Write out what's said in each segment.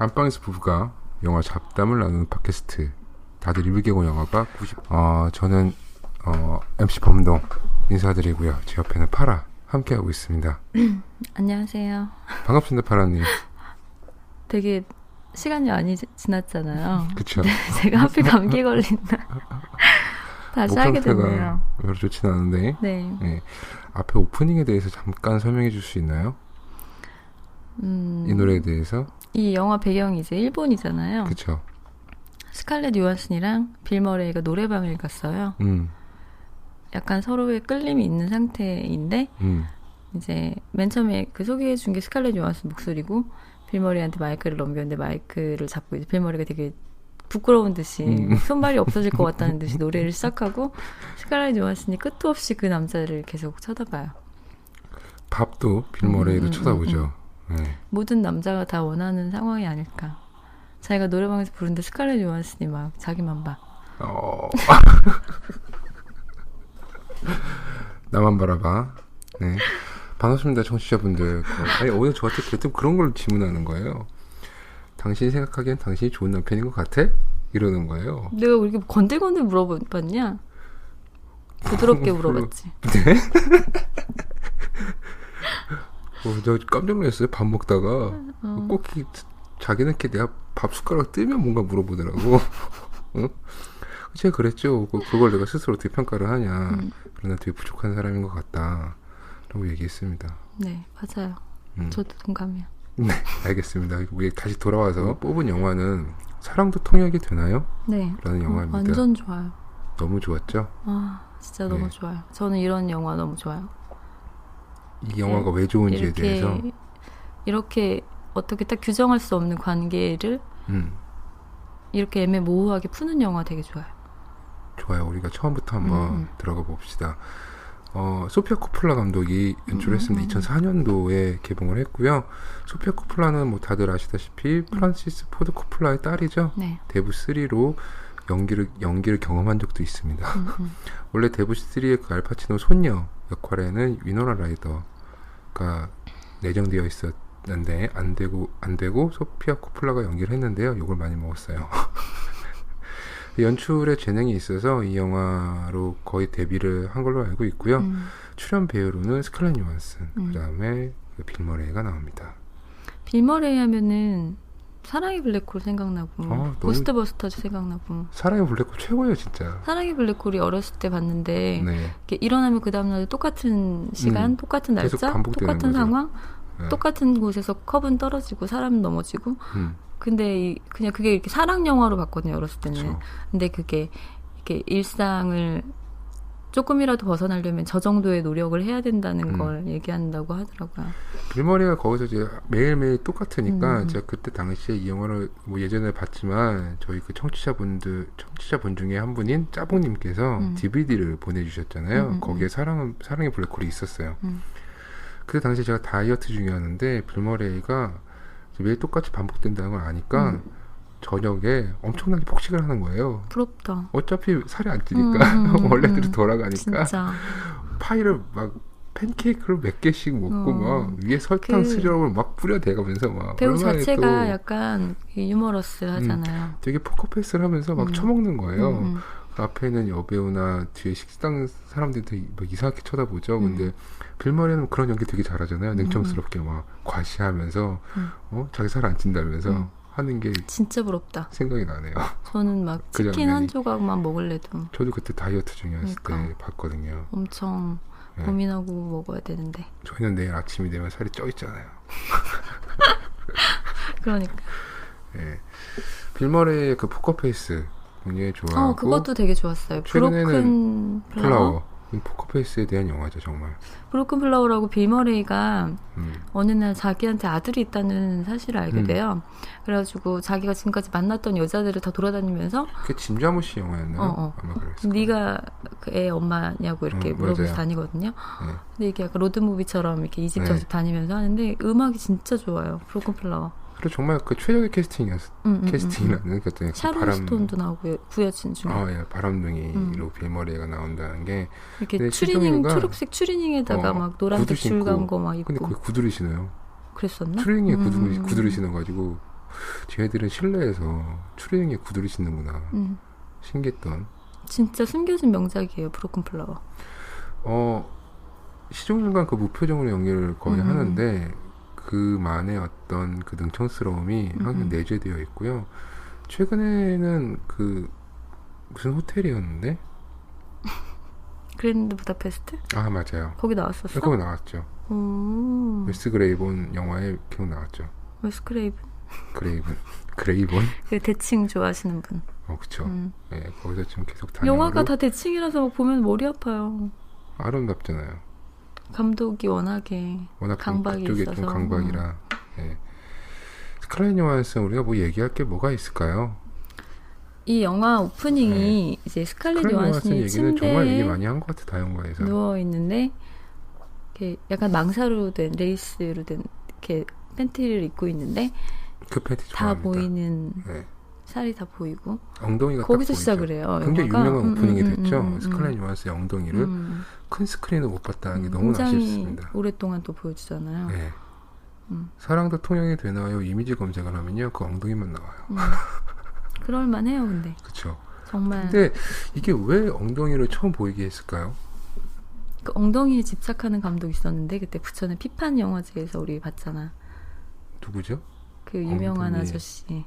안방에서 부부가 영화 잡담을 나누는 팟캐스트. 다들 이불개고 영화가 90. 저는 MC 범동 인사드리고요. 제 옆에는 파라 함께하고 있습니다. 안녕하세요. 반갑습니다, 파라님. 되게 시간이 많이 지났잖아요. 그쵸. 네, 제가 하필 감기 걸린다. 다시 하게 됐네요. 별로 좋진 않은데. 네. 앞에 오프닝에 대해서 잠깐 설명해 줄 수 있나요? 이 노래에 대해서? 이 영화 배경이 이제 일본이잖아요. 그쵸. 스칼렛 요한슨이랑 빌 머레이가 노래방을 갔어요. 약간 서로의 끌림이 있는 상태인데 이제 맨 처음에 그 소개해 준 게 스칼렛 요한슨 목소리고 빌 머레이한테 마이크를 넘겼는데 마이크를 잡고 이제 빌 머레이가 되게 부끄러운 듯이 손발이 없어질 것 같다는 듯이 노래를 시작하고 스칼렛 요한슨이 끝도 없이 그 남자를 계속 쳐다봐요. 밥도 빌 머레이도 쳐다보죠. 네. 모든 남자가 다 원하는 상황이 아닐까. 자기가 노래방에서 부르는데 스칼렛 요한슨이 막 자기만 봐. 나만 바라봐. 네. 반갑습니다, 청취자분들. 아니, 오늘 저한테 대뜸 그런 걸 질문하는 거예요. 당신이 생각하기엔 당신이 좋은 남편인 것 같아? 이러는 거예요. 내가 왜 이렇게 건들건들 물어봤냐? 부드럽게 물어봤지. 네? 저 깜짝 놀랐어요. 밥 먹다가 꼭 자기는 이렇게 내가 밥 숟가락 뜨면 뭔가 물어보더라고. 제가 그랬죠. 그걸 내가 스스로 어떻게 평가를 하냐. 그러나 되게 부족한 사람인 것 같다 라고 얘기했습니다. 네, 맞아요. 저도 동감해요. 네, 알겠습니다. 우리 다시 돌아와서 뽑은 영화는 사랑도 통역이 되나요? 네, 라는 영화입니다. 완전 좋아요. 너무 좋았죠? 진짜 너무 좋아요. 저는 이런 영화 너무 좋아요. 이 영화가 왜 좋은지에 대해서 이렇게 어떻게 딱 규정할 수 없는 관계를 이렇게 애매모호하게 푸는 영화 되게 좋아요. 좋아요. 우리가 처음부터 한번 들어가 봅시다. 소피아 코폴라 감독이 연출했습니다. 2004년도에 개봉을 했고요. 소피아 코폴라는 뭐 다들 아시다시피 프란시스 포드 코폴라의 딸이죠. 네. 데브 3로 연기를 경험한 적도 있습니다. 원래 데브 3의 그 알파치노 손녀 역할에는 위노나 라이더가 내정되어 있었는데 안 되고 소피아 코폴라가 연기를 했는데요. 욕을 많이 먹었어요. 연출에 재능이 있어서 이 영화로 거의 데뷔를 한 걸로 알고 있고요. 출연 배우로는 스칼렛 요한슨, 그다음에 빌 머레이가 나옵니다. 빌 머레이 하면은 사랑의 블랙홀 생각나고 고스트버스터즈 생각나고. 사랑의 블랙홀 최고예요, 진짜. 사랑의 블랙홀이 어렸을 때 봤는데 네. 일어나면 그 다음날 똑같은 시간, 똑같은 날짜, 똑같은 거죠. 상황, 네. 똑같은 곳에서 컵은 떨어지고 사람 넘어지고. 근데 그냥 그게 이렇게 사랑 영화로 봤거든요, 어렸을 때는. 그쵸. 근데 그게 이렇게 일상을 조금이라도 벗어나려면 저 정도의 노력을 해야 된다는 걸 얘기한다고 하더라고요. 빌 머레이가 거기서 이제 매일매일 똑같으니까 제가 그때 당시에 이 영화를 뭐 예전에 봤지만 저희 그 청취자분 중에 한 분인 짜봉님께서 DVD를 보내주셨잖아요. 거기에 사랑의 블랙홀이 있었어요. 그때 당시에 제가 다이어트 중이었는데 빌 머레이가 매일 똑같이 반복된다는 걸 아니까 저녁에 엄청나게 폭식을 하는 거예요. 부럽다. 어차피 살이 안 찌니까 원래대로 돌아가니까 진짜. 파이를 막 팬케이크를 몇 개씩 먹고 막 위에 설탕 시럽을 막 뿌려대가면서 막 배우 자체가 약간 유머러스 하잖아요. 되게 포커페이스를 하면서 막 처먹는 거예요. 그 앞에 있는 여배우나 뒤에 식당 사람들도 막 이상하게 쳐다보죠. 근데 빌 머레이는 그런 연기 되게 잘하잖아요. 냉정스럽게 막 과시하면서 자기 살 안 찐다면서 하는 게 진짜 부럽다. 생각이 나네요. 저는 막 그 치킨 한 조각만 먹을래도. 저도 그때 다이어트 중이었을 때 봤거든요. 엄청 고민하고 먹어야 되는데. 저희는 내일 아침이 되면 살이 쪄 있잖아요. 그러니까. 네. 빌 머레이의 그 포커페이스 굉장히 좋아하고. 그것도 되게 좋았어요. 최근에는 브로큰 플라워. 포커페이스에 대한 영화죠, 정말. 브로큰 플라워라고 빌 머레이가 어느 날 자기한테 아들이 있다는 사실을 알게 돼요. 그래가지고 자기가 지금까지 만났던 여자들을 다 돌아다니면서 그게 짐 자무시 영화였나요? 아마 그랬을 네가 그 애 엄마냐고 이렇게 물어보면서 맞아요. 다니거든요. 네. 근데 이게 약간 로드무비처럼 이렇게 이 집 저 집 다니면서 하는데 음악이 진짜 좋아요. 브로큰 플라워. 그리고 정말 그 최적의 캐스팅이라는 그 샤론 스톤도 나오고 구여친 중에. 예, 바람둥이로 빌 머레이가 나온다는 게 이렇게 초록색 추리닝에다가 막 노란색 줄 간 거 막 입고. 근데 거기 구두를 신어요. 그랬었나? 추리닝에 구두를 신어가지고 쟤네들은 실내에서 추리닝에 구두를 신는구나. 신기했던. 진짜 숨겨진 명작이에요, 브로큰 플라워. 시종일관 그 무표정으로 연기를 거의 하는데 그만의 어떤 그 능청스러움이 항상 내재되어 있고요. 최근에는 그 무슨 호텔이었는데? 그랜드 부다페스트? 아, 맞아요. 거기 나왔었어? 거기 나왔죠. 웨스 그레이본 영화에 기억 나왔죠. 웨스 그레이본? 그레이본? 그 대칭 좋아하시는 분. 그쵸. 네, 거기서 지금 계속 다녀오고. 영화가 다 대칭이라서 보면 머리 아파요. 아름답잖아요. 감독이 워낙 강박이 그쪽에 있어서. 좀 강박이라. 네. 스칼렛 요한슨 우리가 뭐 얘기할 게 뭐가 있을까요? 이 영화 오프닝이 이제 스칼렛 요한슨이 얘기는 정말 얘기 침대에 많이 한 것 같아, 다 영화에서. 누워 있는데 이렇게 약간 망사로 된 레이스로 된 이렇게 팬티를 입고 있는데 그 팬티 다 좋아합니다. 보이는 살이 다 보이고 엉덩이가 거기서 딱 시작을 보이죠. 해요. 굉장히 영화가. 유명한 오프닝이 됐죠. 스칼렛 요한슨의 엉덩이를 큰 스크린으로 못 봤다는 게 너무 아쉽습니다. 굉장히 오랫동안 또 보여주잖아요. 네. 사랑도 통용이 되나요? 이미지 검색을 하면요, 그 엉덩이만 나와요. 그럴만해요, 근데. 그렇죠. 정말. 근데 이게 왜 엉덩이를 처음 보이게 했을까요? 그 엉덩이에 집착하는 감독이 있었는데 그때 부천의 피판 영화제에서 우리 봤잖아. 누구죠? 그 유명한 아저씨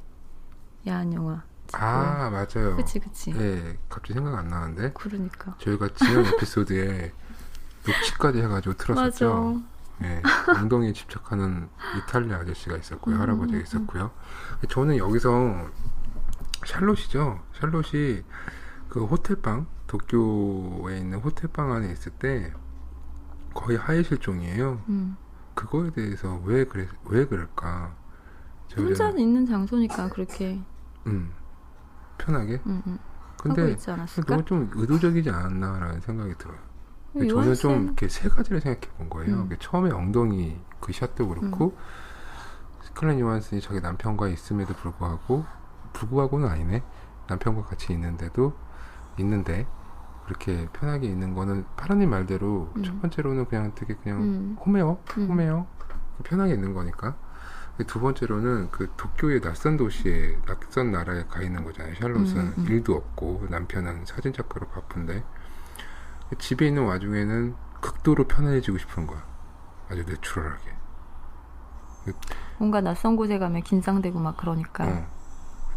야한 영화. 아, 맞아요. 그치. 네, 갑자기 생각 안 나는데. 그러니까. 저희가 지난 에피소드에 녹취까지 해가지고 틀었었죠. 네, 엉덩이에 집착하는 이탈리아 아저씨가 있었고요. 할아버지가 있었고요. 저는 여기서 샬롯이죠. 샬롯이 그 호텔방, 도쿄에 있는 호텔방 안에 있을 때 거의 하이 실종이에요. 그거에 대해서 왜 그럴까? 혼자 있는 장소니까 그렇게 편하게. 근데 하고 있지 않았을까? 너무 좀 의도적이지 않았나라는 생각이 들어요. 저는 좀 이렇게 세 가지를 생각해 본 거예요. 처음에 엉덩이 그 샷도 그렇고 스칼렛 요한슨이 자기 남편과 있음에도 불구하고는 아니네. 남편과 같이 있는데 그렇게 편하게 있는 거는 파라님 말대로 첫 번째로는 그냥 되게 그냥 홈웨어 편하게 있는 거니까. 두 번째로는 그 도쿄의 낯선 도시에 낯선 나라에 가 있는 거잖아요. 샬롯은 일도 없고 남편은 사진작가로 바쁜데 집에 있는 와중에는 극도로 편안해지고 싶은 거야. 아주 내추럴하게. 뭔가 낯선 곳에 가면 긴장되고 막 그러니까.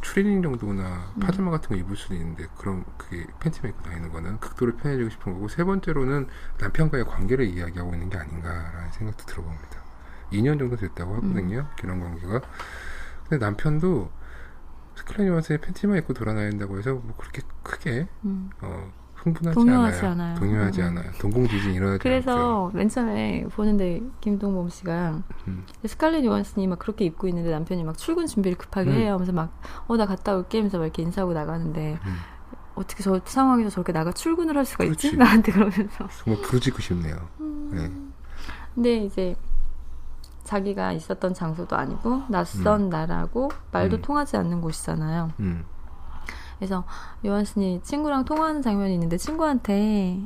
추리닝 정도나 파자마 같은 거 입을 수도 있는데 그럼 그게 팬티만 입고 다니는 거는 극도로 편해지고 싶은 거고, 세 번째로는 남편과의 관계를 이야기하고 있는 게 아닌가라는 생각도 들어봅니다. 2년 정도 됐다고 하거든요. 결혼 관계가. 근데 남편도 스칼렛 요한슨의 팬티만 입고 돌아다닌다고 해서 뭐 그렇게 크게 흥분하지 않아요. 동요하지 않아요. 동공지진이 일어나지 않고요. 그래서 맨 처음에 보는데 김동범 씨가 스칼렛 요한슨이 막 그렇게 입고 있는데 남편이 막 출근 준비를 급하게 해요. 하면서 막 나 갔다 올게 하면서 막 이렇게 인사하고 나가는데 어떻게 저 상황에서 저렇게 나가 출근을 할 수가 있지? 나한테 그러면서 정말 부르짖고 싶네요. 네. 근데 이제 자기가 있었던 장소도 아니고 낯선 나라고 말도 통하지 않는 곳이잖아요. 그래서 요한슨이 친구랑 통화하는 장면이 있는데 친구한테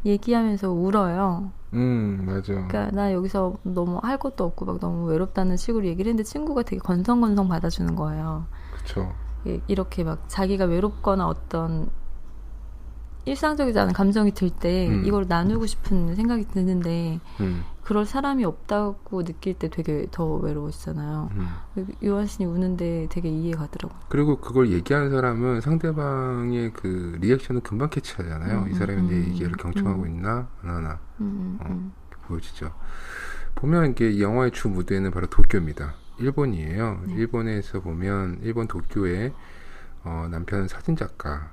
얘기하면서 울어요. 맞아. 그러니까 나 여기서 너무 할 것도 없고 막 너무 외롭다는 식으로 얘기를 했는데 친구가 되게 건성건성 받아주는 거예요. 그렇죠. 이렇게 막 자기가 외롭거나 어떤 일상적이지 않은 감정이 들 때 이걸 나누고 싶은 생각이 드는데 그럴 사람이 없다고 느낄 때 되게 더 외로워지잖아요. 요한슨이 우는데 되게 이해가 가더라고요. 그리고 그걸 얘기하는 사람은 상대방의 그 리액션을 금방 캐치하잖아요. 이 사람이 내 얘기를 경청하고 있나 안 하나 보여지죠. 보면 이게 이 영화의 주 무대는 바로 도쿄입니다. 일본이에요. 일본에서 보면 일본 도쿄에 남편은 사진작가,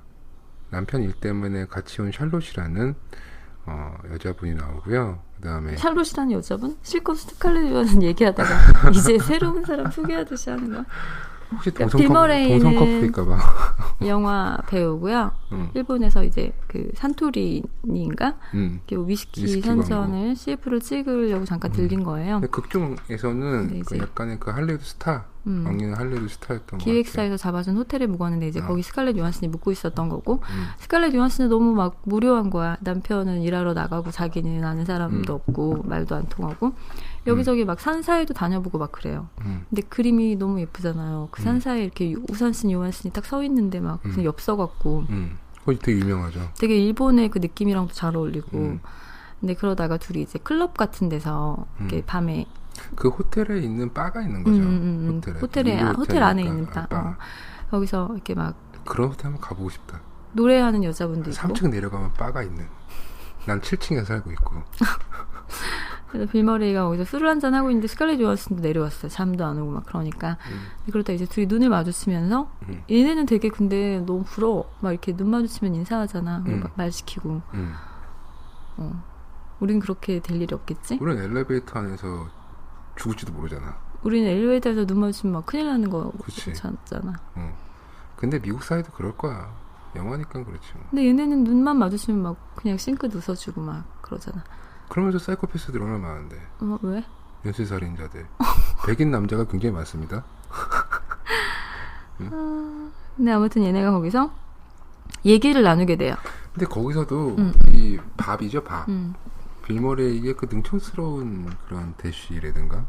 남편 일 때문에 같이 온 샬롯이라는 여자분이 나오고요. 그다음에 샬롯이라는 여자분? 실컷 스칼렛 요한슨 얘기하다가 이제 새로운 사람 소개하듯이 하는 거야. 혹시 동성 커플일까봐. 영화 배우고요. 일본에서 이제 그 산토리니인가 위스키 선전을 CF로 찍으려고 잠깐 들린 거예요. 극중에서는 그 약간의 그 할리우드 스타, 왕년의 할리우드 스타였던 거 기획사에서 잡아준 호텔에 묵었는데 이제 거기 스칼렛 요한슨이 묵고 있었던 거고 스칼렛 요한슨은 너무 막 무료한 거야. 남편은 일하러 나가고 자기는 아는 사람도 없고 말도 안 통하고 여기저기 막 산사에도 다녀보고 막 그래요. 근데 그림이 너무 예쁘잖아요. 그 산사에 이렇게 우산 쓴 요한슨이 딱 서 있는데 막 무슨 엽서 같고. 거기 되게 유명하죠. 되게 일본의 그 느낌이랑도 잘 어울리고. 근데 그러다가 둘이 이제 클럽 같은 데서 이렇게 밤에 그 호텔에 있는 바가 있는 거죠. 호텔 안에 있는 바. 거기서 이렇게 막 그런 호텔 한번 가보고 싶다. 노래하는 여자분도 있고. 3층 내려가면 바가 있는. 난 7층에 살고 있고. 그래서 빌 머레이가 거기서 술을 한잔 하고 있는데 스칼렛 요한슨도 내려왔어요. 잠도 안 오고 막 그러니까. 그러다 이제 둘이 눈을 마주치면서 얘네는 되게 근데 너무 부러워. 막 이렇게 눈 마주치면 인사하잖아. 막 말 시키고. 우린 그렇게 될 일이 없겠지? 우린 엘리베이터 안에서 죽을지도 모르잖아. 우리는 엘리베이터에서 눈 마주치면 막 큰일 나는 거 괜찮잖아. 근데 미국 사회도 그럴 거야. 영화니까 그렇지. 근데 얘네는 눈만 마주치면 막 그냥 싱긋 웃어주고 막 그러잖아. 그러면서 사이코패스들이 얼마나 많은데. 왜? 연쇄살인자들. 백인 남자가 굉장히 많습니다. 근데 아무튼 얘네가 거기서 얘기를 나누게 돼요. 근데 거기서도 이 밥이죠, 밥. 빌 머레이의 그 능청스러운 그런 대쉬라든가.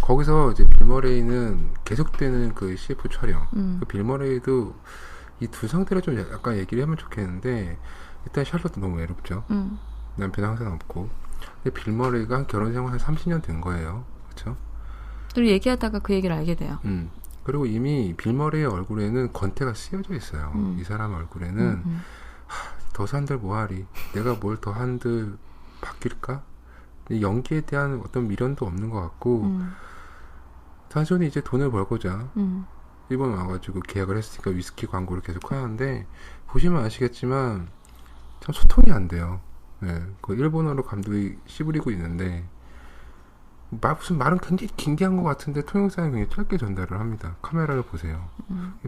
거기서 이제 빌 머레이는 계속되는 그 CF 촬영. 그 빌 머레이도 이 두 상태를 좀 약간 얘기를 하면 좋겠는데 일단 샬롯도 너무 외롭죠. 남편은 항상 없고. 근데 빌 머레이가 결혼 생활 한 30년 된 거예요. 그렇죠? 둘이 얘기하다가 그 얘기를 알게 돼요. 그리고 이미 빌 머레이의 얼굴에는 권태가 쓰여져 있어요. 이 사람 얼굴에는 더 산들 뭐하리. 내가 뭘 더 한들 바뀔까? 연기에 대한 어떤 미련도 없는 것 같고 단순히 이제 돈을 벌고자 일본 와가지고 계약을 했으니까 위스키 광고를 계속 하는데 보시면 아시겠지만 참 소통이 안 돼요. 네, 그 일본어로 감독이 씨부리고 있는데 무슨 말은 굉장히 긴게 한 것 같은데 통역사는 굉장히 짧게 전달을 합니다. 카메라를 보세요.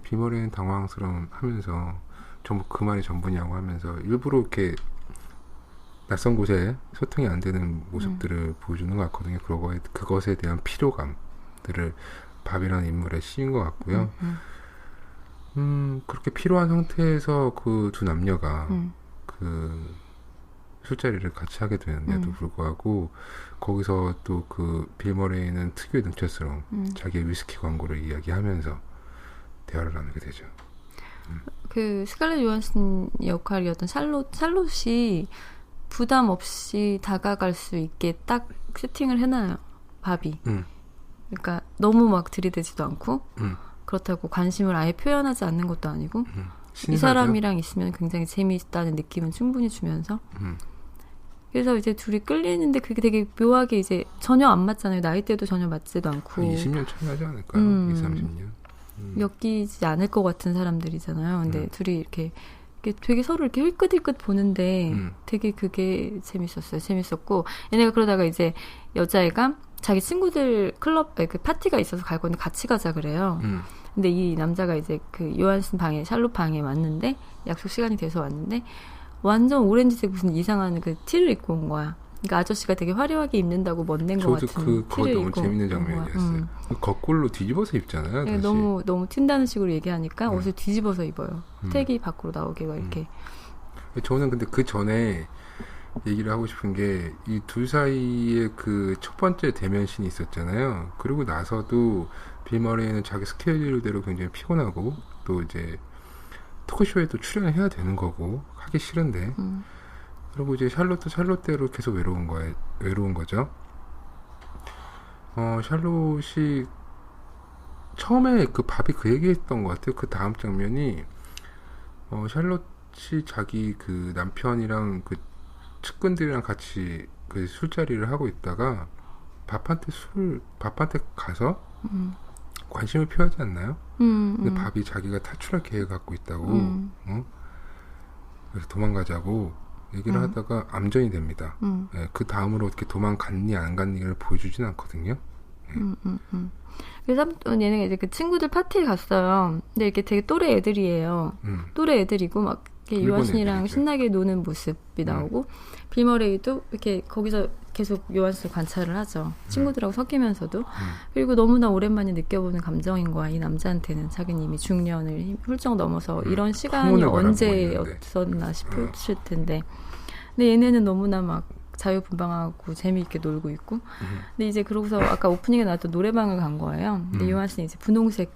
비머리는 당황스러워하면서 전부 그 말이 전부냐고 하면서 일부러 이렇게 낯선 곳에 소통이 안 되는 모습들을 보여주는 것 같거든요. 그것에 대한 피로감들을 밥이라는 인물에 씌인 것 같고요. 그렇게 피로한 상태에서 그 두 남녀가 그 술자리를 같이 하게 되는데도 불구하고 거기서 또 그 빌 머레이는 특유의 능철스러움 자기의 위스키 광고를 이야기하면서 대화를 나누게 되죠. 그 스칼렛 요한슨 역할이었던 샬롯이 부담 없이 다가갈 수 있게 딱 세팅을 해놔요. 밥이. 그러니까 너무 막 들이대지도 않고 그렇다고 관심을 아예 표현하지 않는 것도 아니고 이 사람이랑 있으면 굉장히 재미있다는 느낌은 충분히 주면서 그래서 이제 둘이 끌리는데 그게 되게 묘하게 이제 전혀 안 맞잖아요. 나이대도 전혀 맞지도 않고 20년 차이 나지 않을까요? 20, 30년 엮이지 않을 것 같은 사람들이잖아요. 근데 둘이 이렇게 되게 서로 이렇게 힐끗힐끗 보는데 되게 그게 재밌었고 얘네가 그러다가 이제 여자애가 자기 친구들 클럽 그 파티가 있어서 갈 건데 같이 가자 그래요. 근데 이 남자가 이제 그 요한슨 방에 샬롯 방에 왔는데 약속 시간이 돼서 왔는데 완전 오렌지색 무슨 이상한 그 티를 입고 온 거야. 그러니까 아저씨가 되게 화려하게 입는다고 멋낸 것 같은 저도 그거 너무 재밌는 장면이었어요. 거꾸로 뒤집어서 입잖아요. 네, 너무 튄다는 식으로 얘기하니까 옷을 뒤집어서 입어요. 스택이 밖으로 나오게 막 이렇게. 저는 근데 그 전에 얘기를 하고 싶은 게 이 둘 사이에 그 첫 번째 대면신이 있었잖아요. 그리고 나서도 빌 머레이는 자기 스케줄대로 굉장히 피곤하고 또 이제 토크쇼에도 출연을 해야 되는 거고 하기 싫은데 그리고 이제 샬롯도 샬롯대로 계속 외로운 거죠. 샬롯이 처음에 그 밥이 그 얘기했던 것 같아요. 그 다음 장면이 샬롯이 자기 그 남편이랑 그 측근들이랑 같이 그 술자리를 하고 있다가 밥한테 가서 관심을 표하지 않나요? 근데 밥이 자기가 탈출할 계획을 갖고 있다고 그래서 도망가자고 얘기를 하다가 암전이 됩니다. 예, 그 다음으로 어떻게 도망갔니 안 갔니를 보여주진 않거든요. 예. 그래서 얘네가 이제 그 친구들 파티에 갔어요. 근데 이렇게 되게 또래 애들이에요. 또래 애들이고 막 이렇게 요한슨이랑 신나게 노는 모습이 나오고 빌 머레이도 이렇게 거기서 계속 요한슨을 관찰을 하죠. 친구들하고 섞이면서도. 그리고 너무나 오랜만에 느껴보는 감정인 거야. 이 남자한테는 자기는 이미 중년을 훌쩍 넘어서 이런 시간이 언제였었나 싶을 텐데. 근데 얘네는 너무나 막 자유분방하고 재미있게 놀고 있고. 근데 이제 그러고서 아까 오프닝에 나왔던 노래방을 간 거예요. 근데 요한슨이 이제 분홍색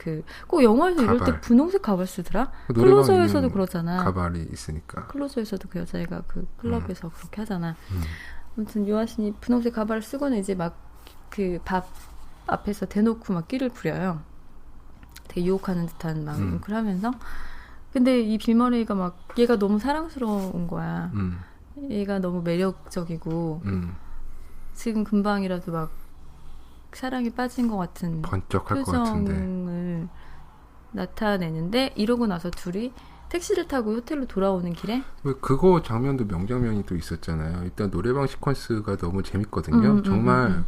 꼭 영화에서 이럴 때 분홍색 가발 쓰더라? 클로저에서도 그러잖아. 가발이 있으니까. 클로저에서도 그 여자애가 그 클럽에서 그렇게 하잖아. 아무튼 요한슨이 분홍색 가발을 쓰고는 이제 막 그 밥 앞에서 대놓고 막 끼를 부려요. 되게 유혹하는 듯한 막 윙크를 하면서. 근데 이 빌 머레이가 막 얘가 너무 사랑스러운 거야. 얘가 너무 매력적이고 지금 금방이라도 막 사랑에 빠진 것 같은 번쩍할 것 같은데 표정을 나타내는데 이러고 나서 둘이 택시를 타고 호텔로 돌아오는 길에 그거 장면도 명장면이 또 있었잖아요. 일단 노래방 시퀀스가 너무 재밌거든요. 정말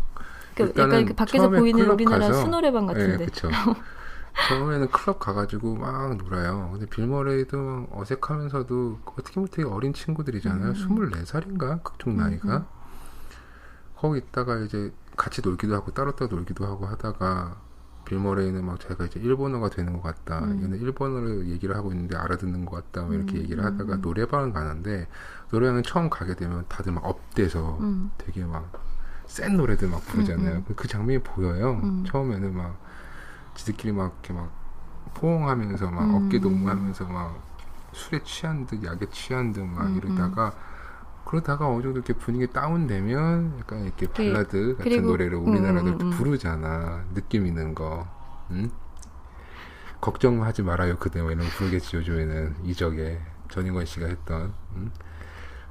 약간 밖에서 보이는 우리나라 수노래방 같은데. 네, 그렇죠. 처음에는 클럽 가가지고 막 놀아요. 근데 빌 머레이도 어색하면서도 어떻게 보면 되게 어린 친구들이잖아요. 24살인가? 그쪽 나이가. 거기 있다가 이제 같이 놀기도 하고 따로 놀기도 하고 하다가 빌 머레이는 막 자기가 이제 일본어가 되는 것 같다. 얘는 일본어로 얘기를 하고 있는데 알아듣는 것 같다. 이렇게 얘기를 하다가 노래방을 가는데 노래방은 처음 가게 되면 다들 막 업돼서 되게 막 센 노래들 막 부르잖아요. 그 장면이 보여요. 처음에는 막 지들끼리 막 이렇게 막 포옹하면서 막 어깨 동무하면서 막 술에 취한 듯 약에 취한 듯 막 이러다가 그러다가 어느 정도 이렇게 분위기 다운되면 약간 이렇게 발라드 같은 노래를 우리나라도 부르잖아. 느낌 있는 거. 걱정하지 말아요 그대 뭐 이런 거 부르겠지 요즘에는. 이적에 전인권 씨가 했던.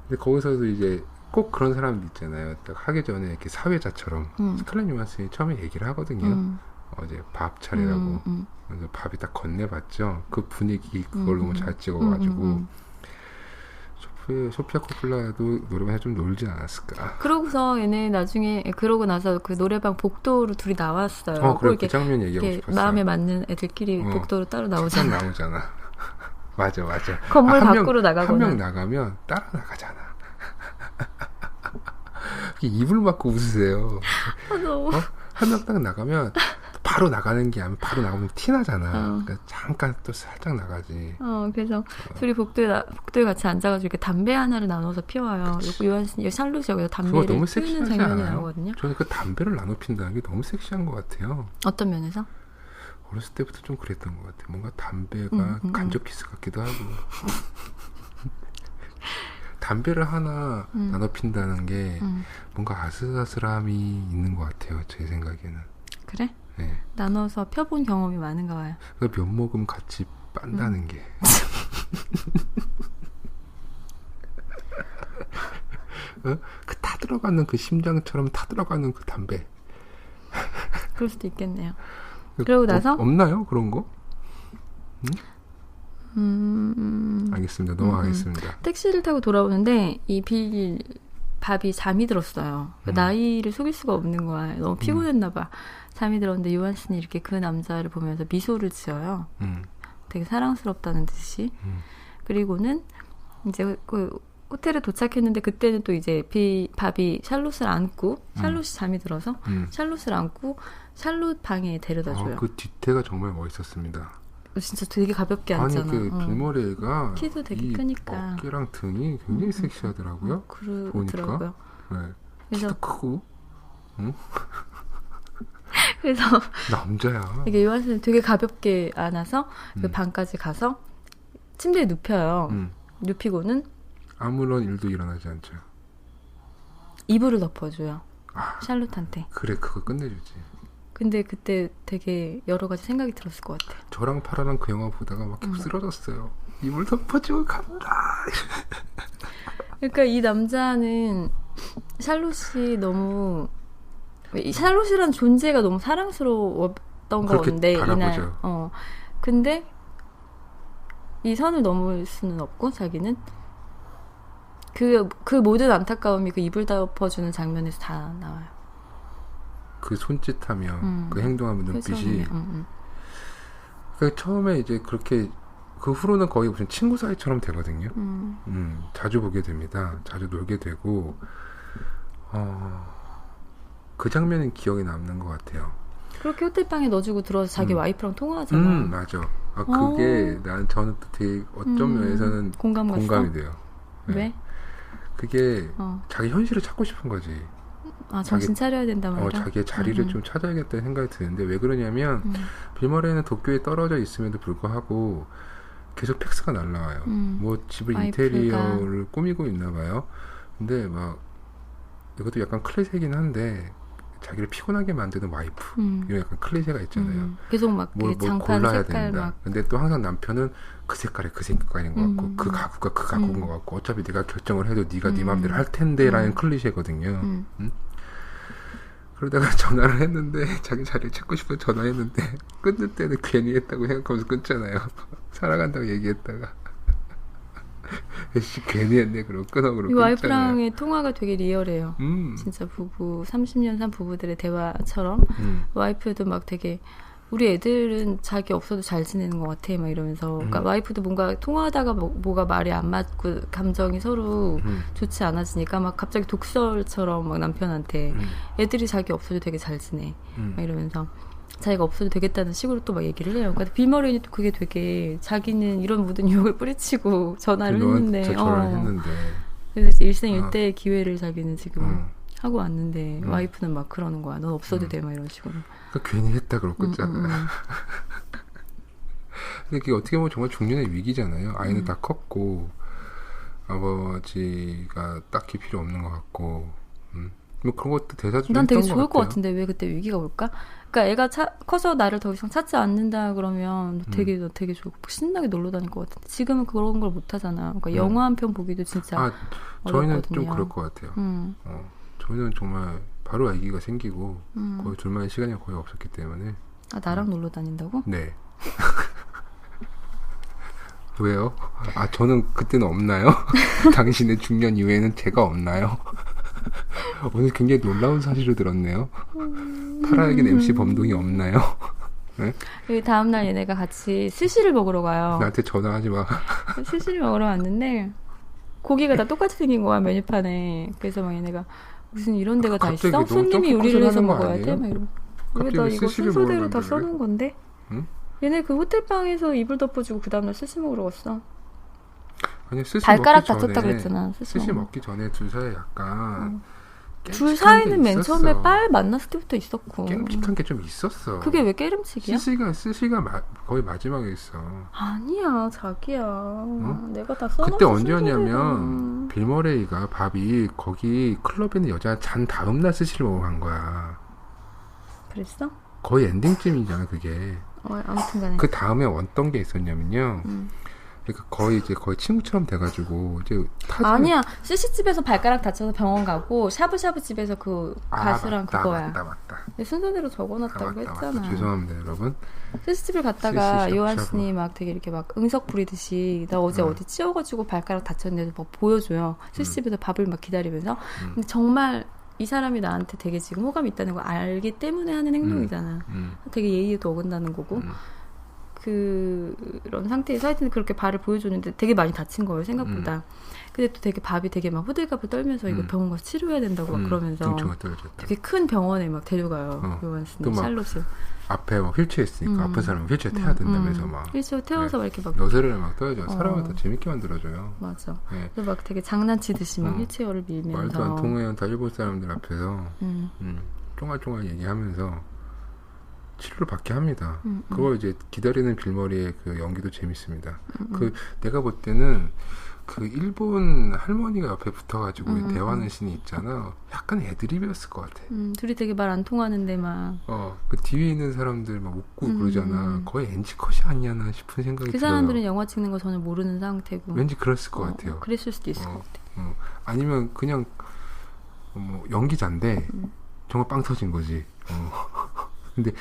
근데 거기서도 이제 꼭 그런 사람들 있잖아요. 딱 하기 전에 이렇게 사회자처럼 스칼렛 요한슨이 처음에 얘기를 하거든요. 어제 밥 차리라고. 그래서 밥이 딱 건네봤죠. 그 분위기 그걸 너무 잘 찍어가지고 소피아 코폴라도 노래방에 좀 놀진 않았을까. 그러고서 얘네 나중에 그러고 나서 그 노래방 복도로 둘이 나왔어요. 그래 그 장면 얘기하고 싶었어요. 마음에 맞는 애들끼리 복도로 따로 나오잖아. 나오잖아. 맞아. 건물 밖으로 나가거나 한 명 나가면 따로 나가잖아. 입을 막고 웃으세요. 한 명 딱 나가면 바로 나가는 게 아니면 바로 나가면 티나잖아. 그러니까 잠깐 또 살짝 나가지. 그래서 둘이 복도에 같이 앉아가지고 이렇게 담배 하나를 나눠서 피워요. 요한슨, 샬롯이 여기서 담배를 피우는 장면이 나오거든요. 저는 그 담배를 나눠 핀다는 게 너무 섹시한 것 같아요. 어떤 면에서? 어렸을 때부터 좀 그랬던 것 같아요. 뭔가 담배가 간접 키스 같기도 하고. 담배를 하나 나눠 핀다는 게 뭔가 아슬아슬함이 있는 것 같아요. 제 생각에는. 그래? 네. 나눠서 펴본 경험이 많은가 봐요. 그 몇 모금 같이 빤다는 게. 그 타들어가는 그 심장처럼 타들어가는 그 담배. 그럴 수도 있겠네요. 그러고 나서 없나요 그런 거? 알겠습니다. 넘어가겠습니다. 택시를 타고 돌아오는데 이 밥이 잠이 들었어요. 나이를 속일 수가 없는 거야. 너무 피곤했나 봐. 잠이 들었는데 요한슨이 이렇게 그 남자를 보면서 미소를 지어요. 되게 사랑스럽다는 듯이. 그리고는 이제 그 호텔에 도착했는데 그때는 또 이제 밥이 샬롯을 안고 샬롯이 잠이 들어서 샬롯을 안고 샬롯 방에 데려다줘요. 그 뒤태가 정말 멋있었습니다. 진짜 되게 가볍게 앉잖아. 아니 그 빌 머레이가 키도 되게 크니까 어깨랑 등이 굉장히 섹시하더라고요. 그러더라고요. 네. 키도 크고. 그래서 남자야. 이게 요한슨은 되게 가볍게 안아서 그 방까지 가서 침대에 눕혀요. 눕히고는 아무런 일도 일어나지 않죠. 이불을 덮어줘요. 샬롯한테. 그래 그거 끝내주지. 근데 그때 되게 여러 가지 생각이 들었을 것 같아. 저랑 파라랑 그 영화 보다가 막 쓰러졌어요. 이불 덮어주고 간다. 그러니까 이 남자는 샬롯이 너무 샬롯이라는 존재가 너무 사랑스러웠던 건데 이날. 근데 이 선을 넘을 수는 없고 자기는 그 모든 안타까움이 그 이불 덮어주는 장면에서 다 나와요. 그 손짓하며 그 행동하면 눈빛이. 그러니까 처음에 이제 그렇게 그 후로는 거의 무슨 친구 사이처럼 되거든요. 자주 보게 됩니다. 자주 놀게 되고 그 장면은 기억에 남는 것 같아요. 그렇게 호텔방에 넣어주고 들어와서 자기 와이프랑 통화하잖아. 맞아. 그게 저는 또 되게 어떤 면에서는 공감이 돼요. 네. 왜? 그게 자기 현실을 찾고 싶은 거지. 정신 차려야 된다 말이야. 자기의 자리를 좀 찾아야겠다는 생각이 드는데 왜 그러냐면 빌 머레이는 도쿄에 떨어져 있음에도 불구하고 계속 팩스가 날라와요. 뭐 집을 인테리어를 꾸미고 있나 봐요. 근데 막 이것도 약간 클리셰이긴 한데 자기를 피곤하게 만드는 와이프 이런 약간 클리셰가 있잖아요. 계속 막 뭘 골라야 된다. 근데 또 항상 남편은 그 색깔에 그 색깔인 것 같고 그 가구가 그 가구인 것 같고 어차피 네가 결정을 해도 네가 네 마음대로 할 텐데 라는 클리셰거든요. 그러다가 전화를 했는데 자기 자리를 찾고 싶어서 전화했는데 끊을 때는 괜히 했다고 생각하면서 끊잖아요. 살아간다고 얘기했다가 괜히 했네 그러고 끊어. 이 와이프랑의 통화가 되게 리얼해요. 진짜 부부 30년 산 부부들의 대화처럼 와이프도 막 되게 우리 애들은 자기 없어도 잘 지내는 것 같아 막 이러면서 그러니까 와이프도 뭔가 통화하다가 뭐가 말이 안 맞고 감정이 서로 좋지 않아지니까 막 갑자기 독설처럼 막 남편한테 애들이 자기 없어도 되게 잘 지내 막 이러면서 자기가 없어도 되겠다는 식으로 또 막 얘기를 해요. 그러니까 빌 머레이는 또 그게 되게 자기는 이런 모든 유혹을 뿌리치고 전화를 했는데 그래서 일생일대의 기회를 자기는 지금 하고 왔는데 와이프는 막 그러는 거야. 넌 없어도 돼 막 이런 식으로. 그러니까 괜히 했다 그러고 끊잖아. 근데 그게 어떻게 보면 정말 중년의 위기잖아요. 아이는 다 컸고 아버지가 딱히 필요 없는 것 같고 뭐 그런 것도 대사 중에 난 되게 좋을 것 같은데 왜 그때 위기가 올까? 그러니까 애가 커서 나를 더 이상 찾지 않는다 그러면 되게 좋고 신나게 놀러 다닐 것 같은데 지금은 그런 걸 못 하잖아. 그러니까 영화 한 편 보기도 진짜 저희는 어렵거든요. 좀 그럴 것 같아요. 저희는 정말 바로 아기가 생기고 거의 둘만의 시간이 거의 없었기 때문에. 나랑 놀러 다닌다고? 네. 왜요? 저는 그때는 없나요? 당신의 중년 이후에는 제가 없나요? 오늘 굉장히 놀라운 사실을 들었네요. 파라에겐 MC 범동이 없나요? 네? 다음날 얘네가 같이 스시를 먹으러 가요. 나한테 전화하지 마. 스시를 먹으러 왔는데 고기가 다 똑같이 생긴 거야 메뉴판에. 그래서 막 얘네가 무슨 이런 데가 다 있어? 손님이 요리를 해서 먹어야 돼? 막 이러고. 왜 나 이거 순서대로 다 써놓은 건데? 응? 얘네 그 호텔방에서 이불 덮어주고 그 다음날 스시 먹으러 갔어. 아니 스시 발가락 다쳤다 그랬잖아. 스시 먹기 전에 둘 사이에 약간 둘 사이는 맨 처음에 빨 만났을 때부터 있었고 깨름칙한 게 좀 있었어. 그게 왜 깨름칙이야? 스시가 거의 마지막에 있어. 아니야 자기야. 내가 다 써놨어. 그때 언제였냐면 빌 머레이가 밥이 거기 클럽에 있는 여자 잔 다음날 스시를 먹어 간 거야. 그랬어? 거의 엔딩쯤이잖아 그게. 아무튼간에 그 다음에 어떤 게 있었냐면요. 그러니까 거의 친구처럼 돼가지고 이제 아니야 스시집에서 발가락 다쳐서 병원 가고 샤브샤브 집에서 그 가수랑 그거야. 맞다. 내 순서대로 적어놨다고 했잖아. 맞다. 죄송합니다 여러분. 스시집을 갔다가 요한슨이 막 되게 이렇게 막 응석 부리듯이 나 어제 어디 찌워가지고 발가락 다쳤는데도 막 보여줘요. 스시집에서 밥을 막 기다리면서. 근데 정말 이 사람이 나한테 되게 지금 호감이 있다는 걸 알기 때문에 하는 행동이잖아. 되게 예의에도 어긋나는 거고. 그런 상태에서 하여튼 그렇게 발을 보여줬는데 되게 많이 다친 거예요 생각보다. 근데 또 되게 밥이 되게 막 호들갑을 떨면서 이거 병원 가서 치료해야 된다고 막 그러면서 되게 큰 병원에 막 데려가요. 요한슨이 샬롯을. 앞에 막 휠체어 있으니까 아픈 사람은 휠체어 태워야 된다면서 막 휠체어 태워서 막 이렇게 막 여세를 막 떠야죠. 사람을 더 재밌게 만들어줘요. 맞아. 네. 그래서 막 되게 장난치듯이 막 휠체어를 밀면서 말도 안 통해요. 다 일본 사람들 앞에서 쫑알쫑알 얘기하면서 치료를 받게 합니다. 그걸 이제 기다리는 빌 머레이의 그 연기도 재밌습니다. 그 내가 볼 때는 그 일본 할머니가 옆에 붙어가지고 대화하는 씬이 있잖아. 약간 애드립이었을 것 같아. 둘이 되게 말 안 통하는데 막. 그 뒤에 있는 사람들 막 웃고 그러잖아. 거의 NG컷이 아니냐나 싶은 생각이 들어요. 그 사람들은 영화 찍는 거 전혀 모르는 상태고. 왠지 그랬을 것 같아요. 그랬을 수도 있을 것 같아. 아니면 그냥 연기자인데 정말 빵 터진 거지. 근데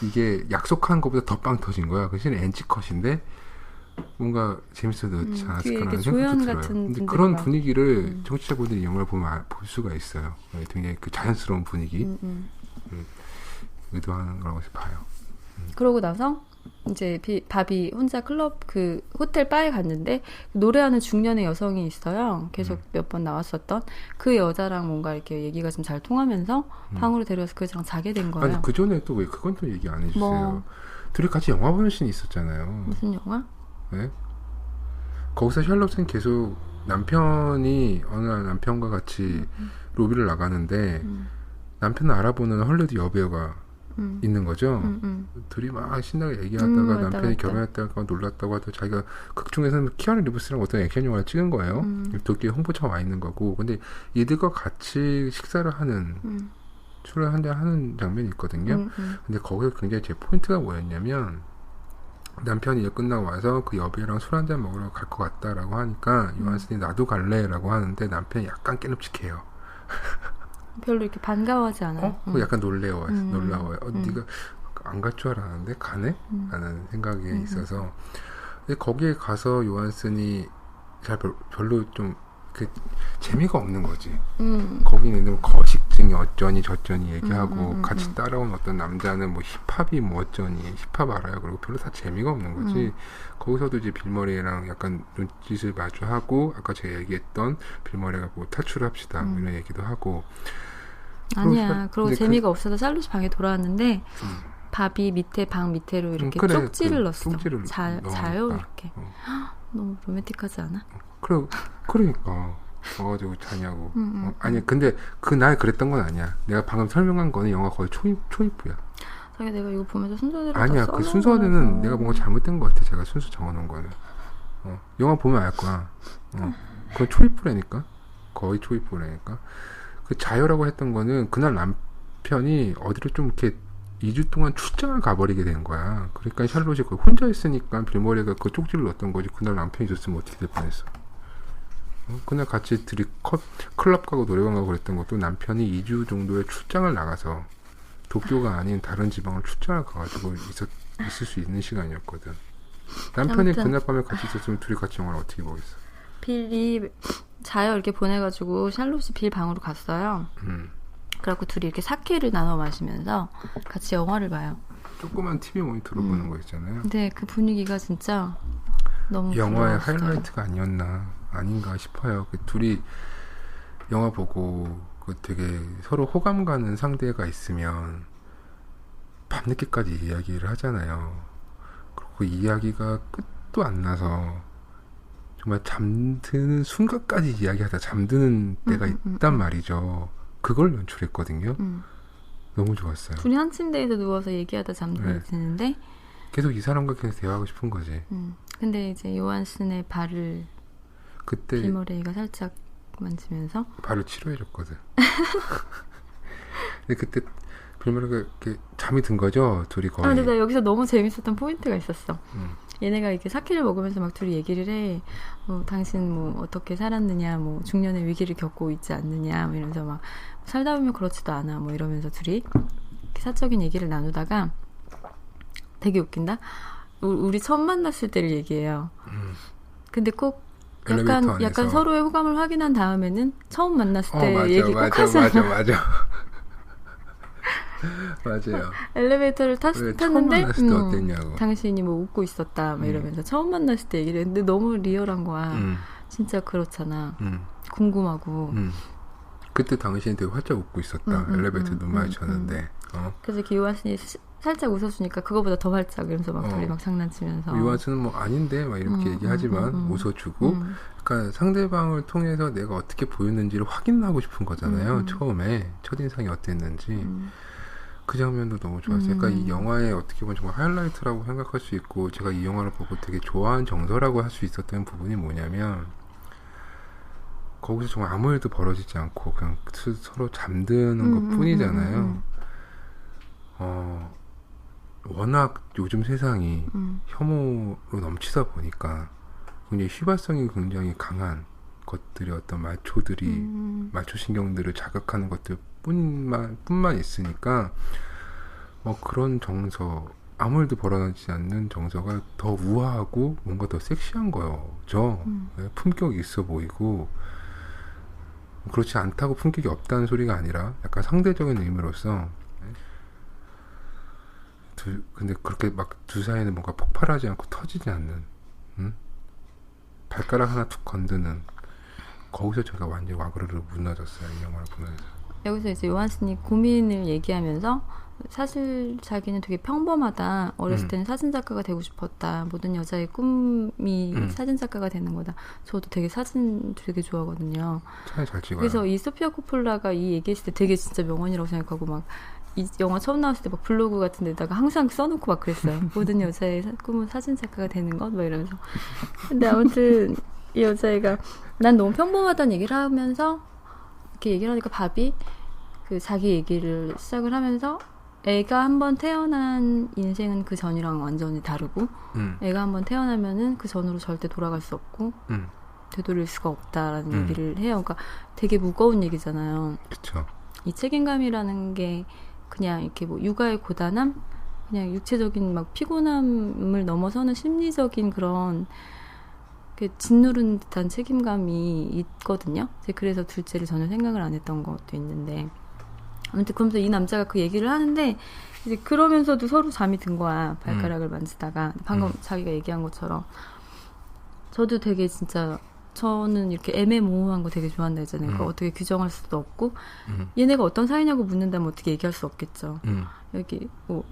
이게 약속한 것보다 더 빵 터진 거야. 그 시는 NG컷인데 뭔가 재밌어도 넣지 않았을까라는 생각도 들어요. 근데 그런 분위기를 청취자분들이 영화를 보면 볼 수가 있어요. 굉장히 그 자연스러운 분위기 의도하는 거라고 봐요. 그러고 나서 이제 밥이 혼자 클럽 그 호텔 바에 갔는데 노래하는 중년의 여성이 있어요. 계속 몇 번 나왔었던 그 여자랑 뭔가 이렇게 얘기가 좀 잘 통하면서 방으로 데려와서 그 여자랑 자게 된 거예요. 아니 그 전에 또 왜 그건 또 얘기 안 해주세요. 둘이 같이 영화 보는 씬이 있었잖아요. 무슨 영화? 네? 거기서 샬롯은 계속 남편이 어느 날 남편과 같이 로비를 나가는데 남편을 알아보는 헐리우드 여배우가 있는 거죠. 둘이 막 신나게 얘기하다가 남편이 결혼했다가 놀랐다고 하다가 자기가 극중에서는 키아누 리브스랑 어떤 액션 영화를 찍은 거예요. 도쿄에 홍보차가 와 있는 거고. 근데 이들과 같이 식사를 하는 술을 한잔 하는 장면이 있거든요. 근데 거기서 굉장히 제 포인트가 뭐였냐면 남편이 일 끝나고 와서 그 여배우랑 술 한잔 먹으러 갈 것 같다라고 하니까 요한슨이 나도 갈래라고 하는데 남편이 약간 깨름칙해요. 별로 이렇게 반가워하지 않아요. 약간 놀라워요. 네가 안 갈 줄 알았는데 가네? 라는 생각이 있어서. 근데 거기에 가서 요한슨이 별로 좀 그 재미가 없는 거지. 거기는 거식증이 어쩌니 저쩌니 얘기하고 같이 따라온 어떤 남자는 뭐 힙합이 뭐 어쩌니 힙합 알아요. 그리고 별로 다 재미가 없는 거지. 거기서도 이제 빌머리랑 약간 눈짓을 마주하고 아까 제가 얘기했던 빌머리가 뭐 탈출을 합시다 뭐 이런 얘기도 하고. 아니야. 그리고 재미가 없어서 샬롯이 방에 돌아왔는데 밥이 밑에 방 밑에로 이렇게 쪽지를 넣었어. 자요 이렇게. 너무 로맨틱하지 않아? 그러니까 와가지고 자냐고. 아니 근데 그날 그랬던 건 아니야. 내가 방금 설명한 거는 영화 거의 초입부야. 자기 내가 이거 보면서 순서대로 아니야. 그 순서는 내가 뭔가 잘못된 것 같아. 제가 순서 정해놓은 거는. 영화 보면 알 거야. 그건 초입부라니까. 거의 초입부라니까. 그 자요라고 했던 거는 그날 남편이 어디로 좀 이렇게 2주 동안 출장을 가버리게 된 거야. 그러니까 샬롯이 혼자 있으니까 빌머리가 그 쪽지를 넣었던 거지. 그날 남편이 있었으면 어떻게 될 뻔했어. 그날 같이 둘이 클럽 가고 노래방 가고 그랬던 것도 남편이 2주 정도의 출장을 나가서 도쿄가 아닌 다른 지방을 출장을 가가지고 있을 수 있는 시간이었거든. 남편이 그날 밤에 같이 있었으면 둘이 같이 영화를 어떻게 보겠어. 빌이 자요 이렇게 보내가지고 샬롯이 빌 방으로 갔어요. 그래갖고 둘이 이렇게 사케를 나눠 마시면서 같이 영화를 봐요. 조그만 TV 모니터로 보는 거 있잖아요. 근데 그 분위기가 진짜 너무 영화의 부러웠어요. 하이라이트가 아닌가 싶어요. 그 둘이 영화 보고 그 되게 서로 호감 가는 상대가 있으면 밤늦게까지 이야기를 하잖아요. 그리고 그 이야기가 끝도 안 나서 정말 잠드는 순간까지 이야기하다 잠드는 때가 있단 말이죠. 그걸 연출했거든요. 너무 좋았어요. 둘이 한 침대에서 누워서 얘기하다 잠드는데 계속 이 사람과 계속 대화하고 싶은 거지. 근데 이제 요한슨의 발을 그때 빌머레이가 살짝 만지면서 발을 치료해줬거든. 근데 그때 빌머레이가 이렇게 잠이 든 거죠. 둘이 거의. 근데 나 여기서 너무 재밌었던 포인트가 있었어. 얘네가 이렇게 사케를 먹으면서 막 둘이 얘기를 해. 당신 뭐 어떻게 살았느냐, 뭐 중년의 위기를 겪고 있지 않느냐, 뭐 이러면서 막 살다 보면 그렇지도 않아, 뭐 이러면서 둘이 이렇게 사적인 얘기를 나누다가 되게 웃긴다. 우리 처음 만났을 때를 얘기해요. 근데 꼭 약간 서로의 호감을 확인한 다음에는 처음 만났을 때 얘기 꼭 하잖아. 맞아요. 엘리베이터를 탔는데 처음 만났을 때 어땠냐고. 당신이 뭐 웃고 있었다 막 이러면서 처음 만났을 때 얘기를 했는데 너무 리얼한 거야. 진짜 그렇잖아. 궁금하고. 그때 당신이 되게 활짝 웃고 있었다. 엘리베이터 눈 마주쳤는데. 그래서 이렇게 요한슨이 살짝 웃어주니까 그거보다 더 활짝 이러면서 막 둘이 막 장난치면서. 요한슨은 뭐 아닌데 막 이렇게 얘기하지만 웃어주고 그러니까 상대방을 통해서 내가 어떻게 보였는지를 확인하고 싶은 거잖아요. 처음에 첫인상이 어땠는지. 그 장면도 너무 좋았어요. 그러니까 이 영화의 어떻게 보면 정말 하이라이트라고 생각할 수 있고 제가 이 영화를 보고 되게 좋아하는 정서라고 할 수 있었던 부분이 뭐냐면 거기서 정말 아무 일도 벌어지지 않고 그냥 서로 잠드는 것 뿐이잖아요. 워낙 요즘 세상이 혐오로 넘치다 보니까 굉장히 휘발성이 굉장히 강한 것들이 어떤 마초 신경들을 자극하는 것들 뿐만 있으니까 그런 정서 아무 일도 벌어지지 않는 정서가 더 우아하고 뭔가 더 섹시한 거죠. 품격이 있어 보이고 그렇지 않다고 품격이 없다는 소리가 아니라 약간 상대적인 의미로서 근데 그렇게 막 두 사이는 뭔가 폭발하지 않고 터지지 않는 발가락 하나 툭 건드는 거기서 제가 완전히 와그르르 무너졌어요. 이 영화를 보면서. 여기서 이제 요한슨이 고민을 얘기하면서 사실 자기는 되게 평범하다. 어렸을 때는 사진작가가 되고 싶었다. 모든 여자의 꿈이 사진작가가 되는 거다. 저도 되게 사진 되게 좋아하거든요. 사진 잘 찍어요. 그래서 이 소피아 코폴라가 이 얘기했을 때 되게 진짜 명언이라고 생각하고 막 이 영화 처음 나왔을 때 막 블로그 같은 데다가 항상 써놓고 막 그랬어요. 모든 여자의 꿈은 사진작가가 되는 것? 막 이러면서. 근데 아무튼 이 여자애가 난 너무 평범하다는 얘기를 하면서 이렇게 얘기를 하니까 밥이 그 자기 얘기를 시작을 하면서 애가 한번 태어난 인생은 그 전이랑 완전히 다르고 애가 한번 태어나면은 그 전으로 절대 돌아갈 수 없고 되돌릴 수가 없다라는 얘기를 해요. 그러니까 되게 무거운 얘기잖아요. 그렇죠. 이 책임감이라는 게 그냥 이렇게 뭐 육아의 고단함, 그냥 육체적인 막 피곤함을 넘어서는 심리적인 그런 짓누른 듯한 책임감이 있거든요. 그래서 둘째를 전혀 생각을 안 했던 것도 있는데 아무튼 그러면서 이 남자가 그 얘기를 하는데 이제 그러면서도 서로 잠이 든 거야. 발가락을 만지다가 방금 자기가 얘기한 것처럼 저도 되게 진짜 저는 이렇게 애매모호한 거 되게 좋아한다 했잖아요. 그러니까 어떻게 규정할 수도 없고 얘네가 어떤 사이냐고 묻는다면 어떻게 얘기할 수 없겠죠. 여기 뭐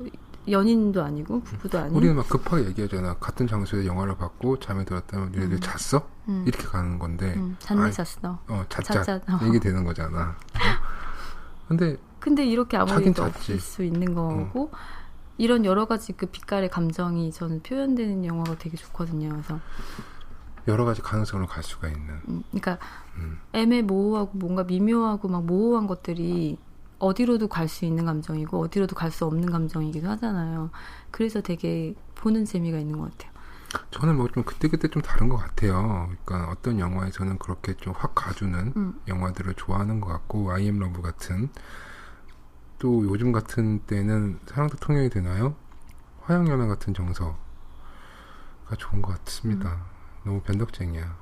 연인도 아니고 부부도 아니고 우리는 막 급하게 얘기하잖아. 같은 장소에서 영화를 봤고 잠에 들었다면 너희들 잤어? 이렇게 가는 건데 잤네 잤어. 잤자 이게 되는 거잖아. 근데 이렇게 아무 일도 없을 수 있는 거고 이런 여러 가지 그 빛깔의 감정이 저는 표현되는 영화가 되게 좋거든요. 그래서 여러 가지 가능성으로 갈 수가 있는. 그러니까 애매모호하고 뭔가 미묘하고 막 모호한 것들이 어디로도 갈 수 있는 감정이고 어디로도 갈 수 없는 감정이기도 하잖아요. 그래서 되게 보는 재미가 있는 것 같아요. 저는 뭐 좀 그때그때 좀 다른 것 같아요. 그러니까 어떤 영화에서는 그렇게 좀 확 가주는 영화들을 좋아하는 것 같고 I am love 같은 또 요즘 같은 때는 사랑도 통용이 되나요? 화양연화 같은 정서가 좋은 것 같습니다. 너무 변덕쟁이야.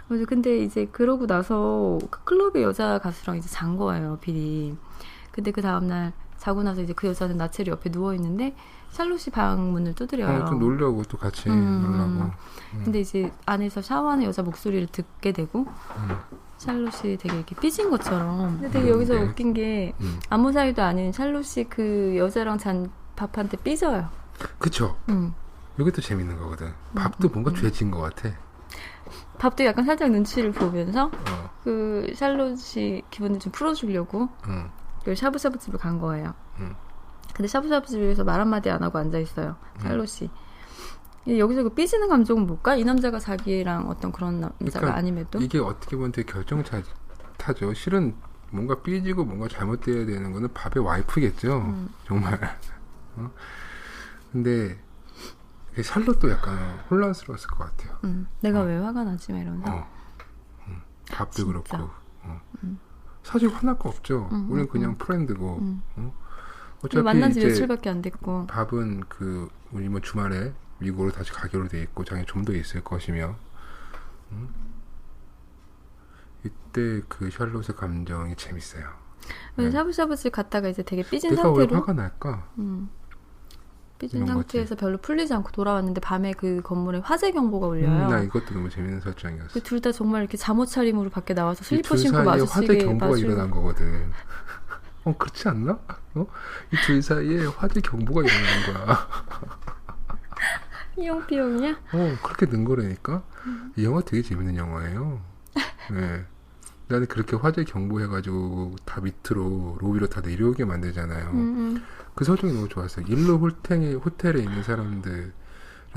맞아. 근데 이제 그러고 나서 그 클럽의 여자 가수랑 이제 잔 거예요, 필이. 근데 그 다음날 자고 나서 이제 그 여자는 나체리 옆에 누워있는데 샬롯이 방 문을 두드려요. 좀 놀려고 또 같이 놀라고. 근데 이제 안에서 샤워하는 여자 목소리를 듣게 되고 샬롯이 되게 이렇게 삐진 것처럼. 근데 되게 여기서 웃긴 게 아무 사이도 아닌 샬롯이 그 여자랑 잔 밥한테 삐져요. 그쵸. 이게 또 재밌는 거거든. 밥도 뭔가 죄진 것 같아. 밥도 약간 살짝 눈치를 보면서 그 샬롯이 기분을 좀 풀어주려고 그 샤브샤브 집을 간 거예요. 근데 샤브샤브 집에서 말 한마디 안 하고 앉아있어요. 샬롯이. 여기서 그 삐지는 감정은 뭘까? 이 남자가 자기랑 어떤 그런 남자가 그러니까 아님에도 이게 어떻게 보면 되게 결정타죠. 실은 뭔가 삐지고 뭔가 잘못돼야 되는 거는 밥의 와이프겠죠. 정말. 근데 샬롯도 약간 혼란스러웠을 것 같아요. 내가 왜 화가 나지? 이러면서. 밥도 진짜. 그렇고. 사실 화날 거 없죠. 우리는 그냥 프렌드고. 어차피 만난 지 며칠밖에 안 됐고. 밥은 우리 뭐 주말에 미국으로 다시 가기로 돼 있고 장에 좀 더 있을 것이며. 이때 그 샬롯의 감정이 재밌어요. 샤브샤브집 갔다가 이제 되게 삐진 내가 상태로. 왜 화가 날까? 삐진 상태에서 별로 풀리지 않고 돌아왔는데 밤에 그 건물에 화재 경보가 울려요. 나 이것도 너무 재밌는 설정이었어. 둘 다 정말 이렇게 잠옷 차림으로 밖에 나와서 슬리퍼 신고 마주치게 화재 경보가 일어난 거거든. 그렇지 않나? 이 둘 사이에 화재 경보가 일어난 거야. 삐용삐용이야? 그렇게 는 거라니까. 이 영화 되게 재밌는 영화예요. 네. 나는 그렇게 화재 경보해가지고 다 밑으로 로비로 다 내려오게 만들잖아요. 그 설정이 너무 좋았어요. 일로 호텔에 있는 사람들에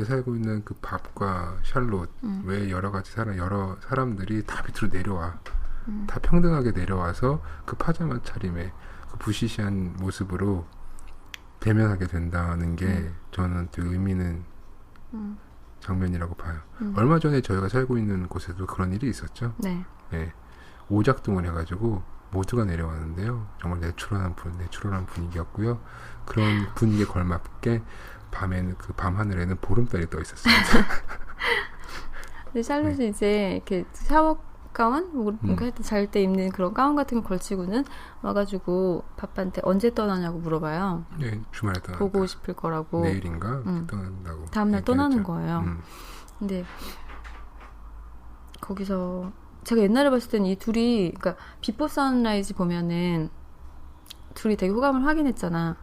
살고 있는 그 밥과 샬롯 외에 여러 사람들이 다 밑으로 내려와. 다 평등하게 내려와서 그 파자마 차림에 그 부시시한 모습으로 대면하게 된다는 게 저는 되게 의미 있는 장면이라고 봐요. 얼마 전에 저희가 살고 있는 곳에도 그런 일이 있었죠. 네. 네. 오작동을 해가지고 모두가 내려왔는데요. 정말 내추럴한 분위기였고요. 그런 분위기에 걸맞게 밤에는 그 밤하늘에는 보름달이 떠 있었어요. 근데 샬롯이 이제 이렇게 샤워 가운? 뭔가 잘 때 입는 그런 가운 같은 거 걸치고는 와가지고 파빠한테 언제 떠나냐고 물어봐요. 네, 주말에 떠난다. 보고 싶을 거라고. 내일인가? 떠난다고. 다음날 떠나는 거예요. 근데 거기서 제가 옛날에 봤을 때는 이 둘이, 그러니까 비포 선라이즈 보면은 둘이 되게 호감을 확인했잖아.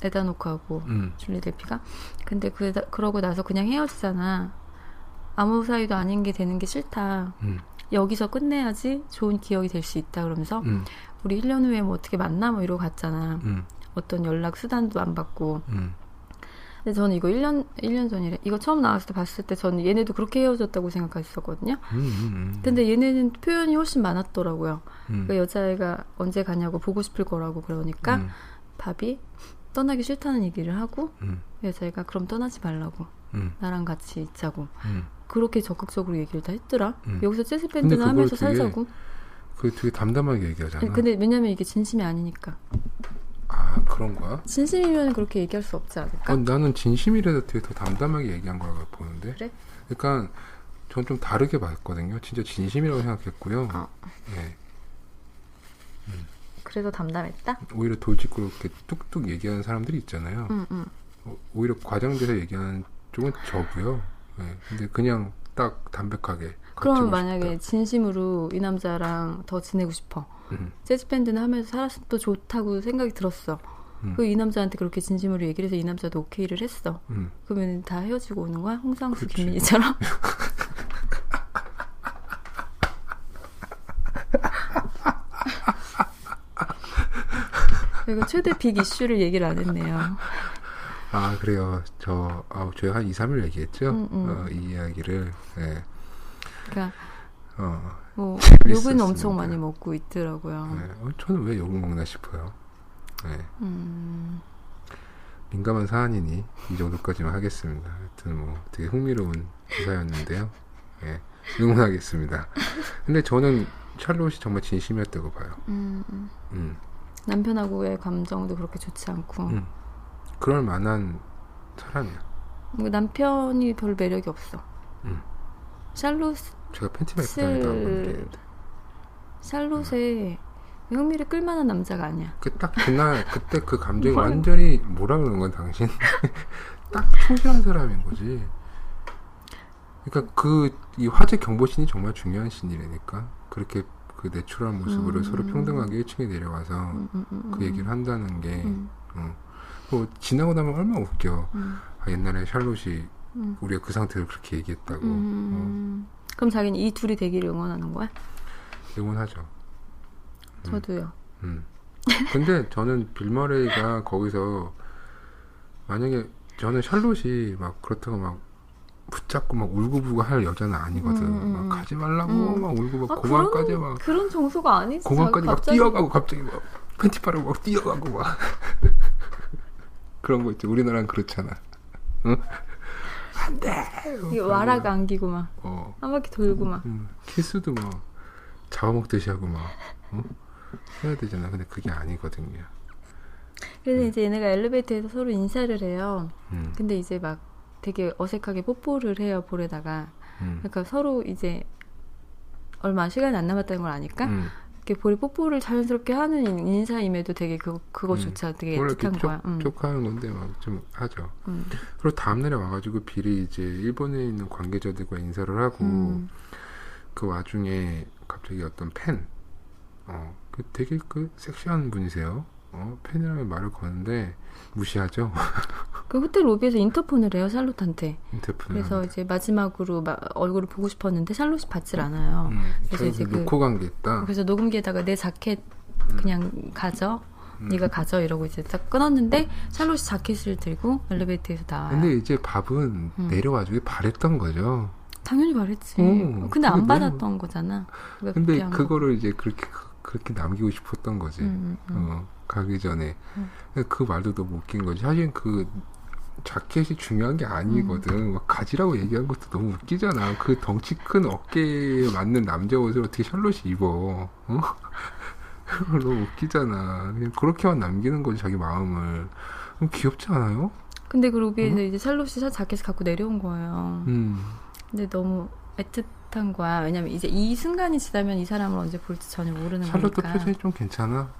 에다노크하고 줄리 델피가. 근데 그러고 나서 그냥 헤어지잖아. 아무 사이도 아닌 게 되는 게 싫다. 여기서 끝내야지 좋은 기억이 될 수 있다. 그러면서 우리 1년 후에 뭐 어떻게 만나? 뭐 이러고 갔잖아. 어떤 연락 수단도 안 받고. 근데 저는 이거 1년 전이래. 이거 처음 나왔을 때 봤을 때 저는 얘네도 그렇게 헤어졌다고 생각했었거든요. 근데 얘네는 표현이 훨씬 많았더라고요. 그 여자애가 언제 가냐고 보고 싶을 거라고 그러니까 밥이 떠나기 싫다는 얘기를 하고 여자애가 그럼 떠나지 말라고. 나랑 같이 있자고. 그렇게 적극적으로 얘기를 다 했더라. 여기서 재즈밴드는 하면서 살자고. 되게 담담하게 얘기하잖아. 근데 왜냐면 이게 진심이 아니니까. 아, 그런 거야? 진심이면 그렇게 얘기할 수 없지 않을까? 나는 진심이라도 되게 더 담담하게 얘기한 거라고 보는데. 그래? 그러니까 전 좀 다르게 봤거든요. 진짜 진심이라고 생각했고요. 네. 그래도 담담했다? 오히려 돌직구로 이렇게 뚝뚝 얘기하는 사람들이 있잖아요. 오히려 과장돼서 얘기하는 쪽은 저고요. 네. 근데 그냥 딱 담백하게. 그러면 만약에 진심으로 이 남자랑 더 지내고 싶어. 재즈밴드는 하면서 살았어도 좋다고 생각이 들었어. 이 남자한테 그렇게 진심으로 얘기를 해서 이 남자도 오케이를 했어. 그러면 다 헤어지고 오는 거야? 홍상수 김민희처럼? 이거 최대 빅 이슈를 얘기를 안 했네요. 아, 그래요. 저희 한 2, 3일 얘기했죠? 이 이야기를. 네. 그러니까 뭐 욕은 엄청 많이 먹고 있더라고요. 네. 저는 왜 욕을 먹나 싶어요. 네. 민감한 사안이니 이 정도까지만 하겠습니다. 하여튼 뭐 되게 흥미로운 기사였는데요. 네. 응원하겠습니다. 근데 저는 샬롯이 정말 진심이었다고 봐요. 남편하고의 감정도 그렇게 좋지 않고. 그럴 만한 사람이야. 남편이 별 매력이 없어. 샬롯 제가 팬티 입고 다니도 안 건드리는데. 샬롯의 흥미를 끌만한 남자가 아니야. 딱 그때 그 감정이 완전히 뭐라 그러는 건 당신 딱 충실한 사람인 거지. 그러니까 이 화재 경보신이 정말 중요한 신이라니까. 그렇게 그 내추럴한 모습으로 서로 평등하게 1층에 내려와서 그 얘기를 한다는 게 뭐 지나고 나면 얼마나 웃겨. 옛날에 샬롯이 우리가 그 상태로 그렇게 얘기했다고. 그럼 자기는 이 둘이 되기를 응원하는 거야? 응원하죠. 저도요. 근데 저는 빌 머레이가 거기서 만약에 저는 샬롯이 막 그렇다고 막 붙잡고 막 울고불고 할 여자는 아니거든. 막 가지 말라고 막 울고 막 공항까지 막 그런 정서가 아니지. 공항까지 막 뛰어가고 갑자기 막 팬티 바르고 막 뛰어가고 막 그런 거 있지. 우리나라는 그렇잖아. 응? 안 돼! 이게 와락 안기고 막 한 바퀴 돌고 막 키스도 막 잡아먹듯이 하고 막 해야 되잖아. 근데 그게 아니거든요. 그래서 이제 얘네가 엘리베이터에서 서로 인사를 해요. 근데 이제 막 되게 어색하게 뽀뽀를 해요, 볼에다가. 그러니까 서로 이제 얼마 시간이 안 남았다는 걸 아니까 이렇게 볼에 뽀뽀를 자연스럽게 하는 인사임에도 되게 그거조차 되게 애틋한 거야. 족하는 건데 막 좀 하죠. 그리고 다음날에 와가지고 빌이 이제 일본에 있는 관계자들과 인사를 하고 그 와중에 갑자기 어떤 팬, 되게 섹시한 분이세요. 팬이라는 말을 거는데 무시하죠. 그 호텔 로비에서 인터폰을 해요, 샬롯한테. 그래서 합니다. 이제 마지막으로 얼굴을 보고 싶었는데 샬롯이 받질 않아요. 그래서 이제 놓고 간 게 있다. 그래서 녹음기에다가 내 자켓 그냥 가져. 네가 가져 이러고 이제 딱 끊었는데 샬롯이 자켓을 들고 엘리베이터에서 나와요. 근데 이제 밥은 내려와주길 바랬던 거죠. 당연히 바랬지. 근데 안 받았던 거잖아. 근데 그거를 이제 그렇게 남기고 싶었던 거지. 가기 전에. 그 말도 너무 웃긴 거지. 사실 그 자켓이 중요한 게 아니거든. 막 가지라고 얘기한 것도 너무 웃기잖아. 그 덩치 큰 어깨에 맞는 남자 옷을 어떻게 샬롯이 입어. 너무 웃기잖아. 그냥 그렇게만 남기는 거지, 자기 마음을. 귀엽지 않아요? 근데 그러게 이제 샬롯이 자켓을 갖고 내려온 거예요. 근데 너무 애틋한 거야. 왜냐면 이제 이 순간이 지나면 이 사람을 언제 볼지 전혀 모르는 샬롯도 거니까. 표정이 좀 괜찮아.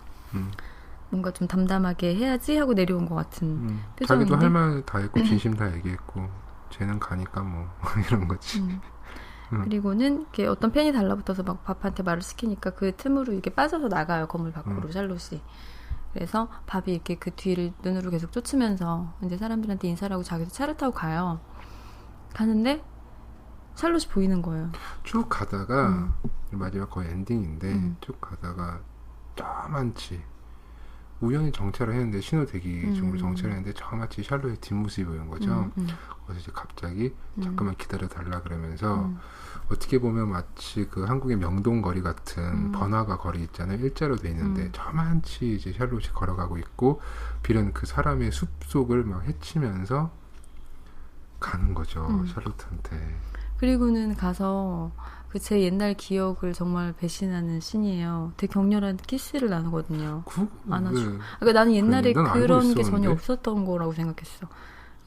뭔가 좀 담담하게 해야지 하고 내려온 것 같은 표정인데. 자기도 할 말 다 했고 진심 다 얘기했고 쟤는 가니까 뭐 이런 거지. 그리고는 이렇게 어떤 팬이 달라붙어서 막 밥한테 말을 시키니까 그 틈으로 이렇게 빠져서 나가요. 건물 밖으로 샬롯이. 그래서 밥이 이렇게 그 뒤를 눈으로 계속 쫓으면서 이제 사람들한테 인사를 하고 자기도 차를 타고 가요. 가는데 샬롯이 보이는 거예요. 쭉 가다가 마지막 거의 엔딩인데 쭉 가다가 저만치 우연히 정차를 했는데 신호 대기 중으로 정차를 했는데 저마치 샬롯의 뒷모습이 보이는 거죠. 그래서 이제 갑자기 잠깐만 기다려 달라 그러면서 어떻게 보면 마치 그 한국의 명동거리 같은 번화가 거리 있잖아요. 일자로 돼 있는데 저만치 이제 샬롯이 걸어가고 있고 빌은 그 사람의 숲속을 막 헤치면서 가는 거죠. 샬롯한테. 그리고는 가서 그 제 옛날 기억을 정말 배신하는 씬이에요. 되게 격렬한 키스를 나누거든요. 안아줘. 그러니까 나는 옛날에 그런 게 전혀 없었던 거라고 생각했어.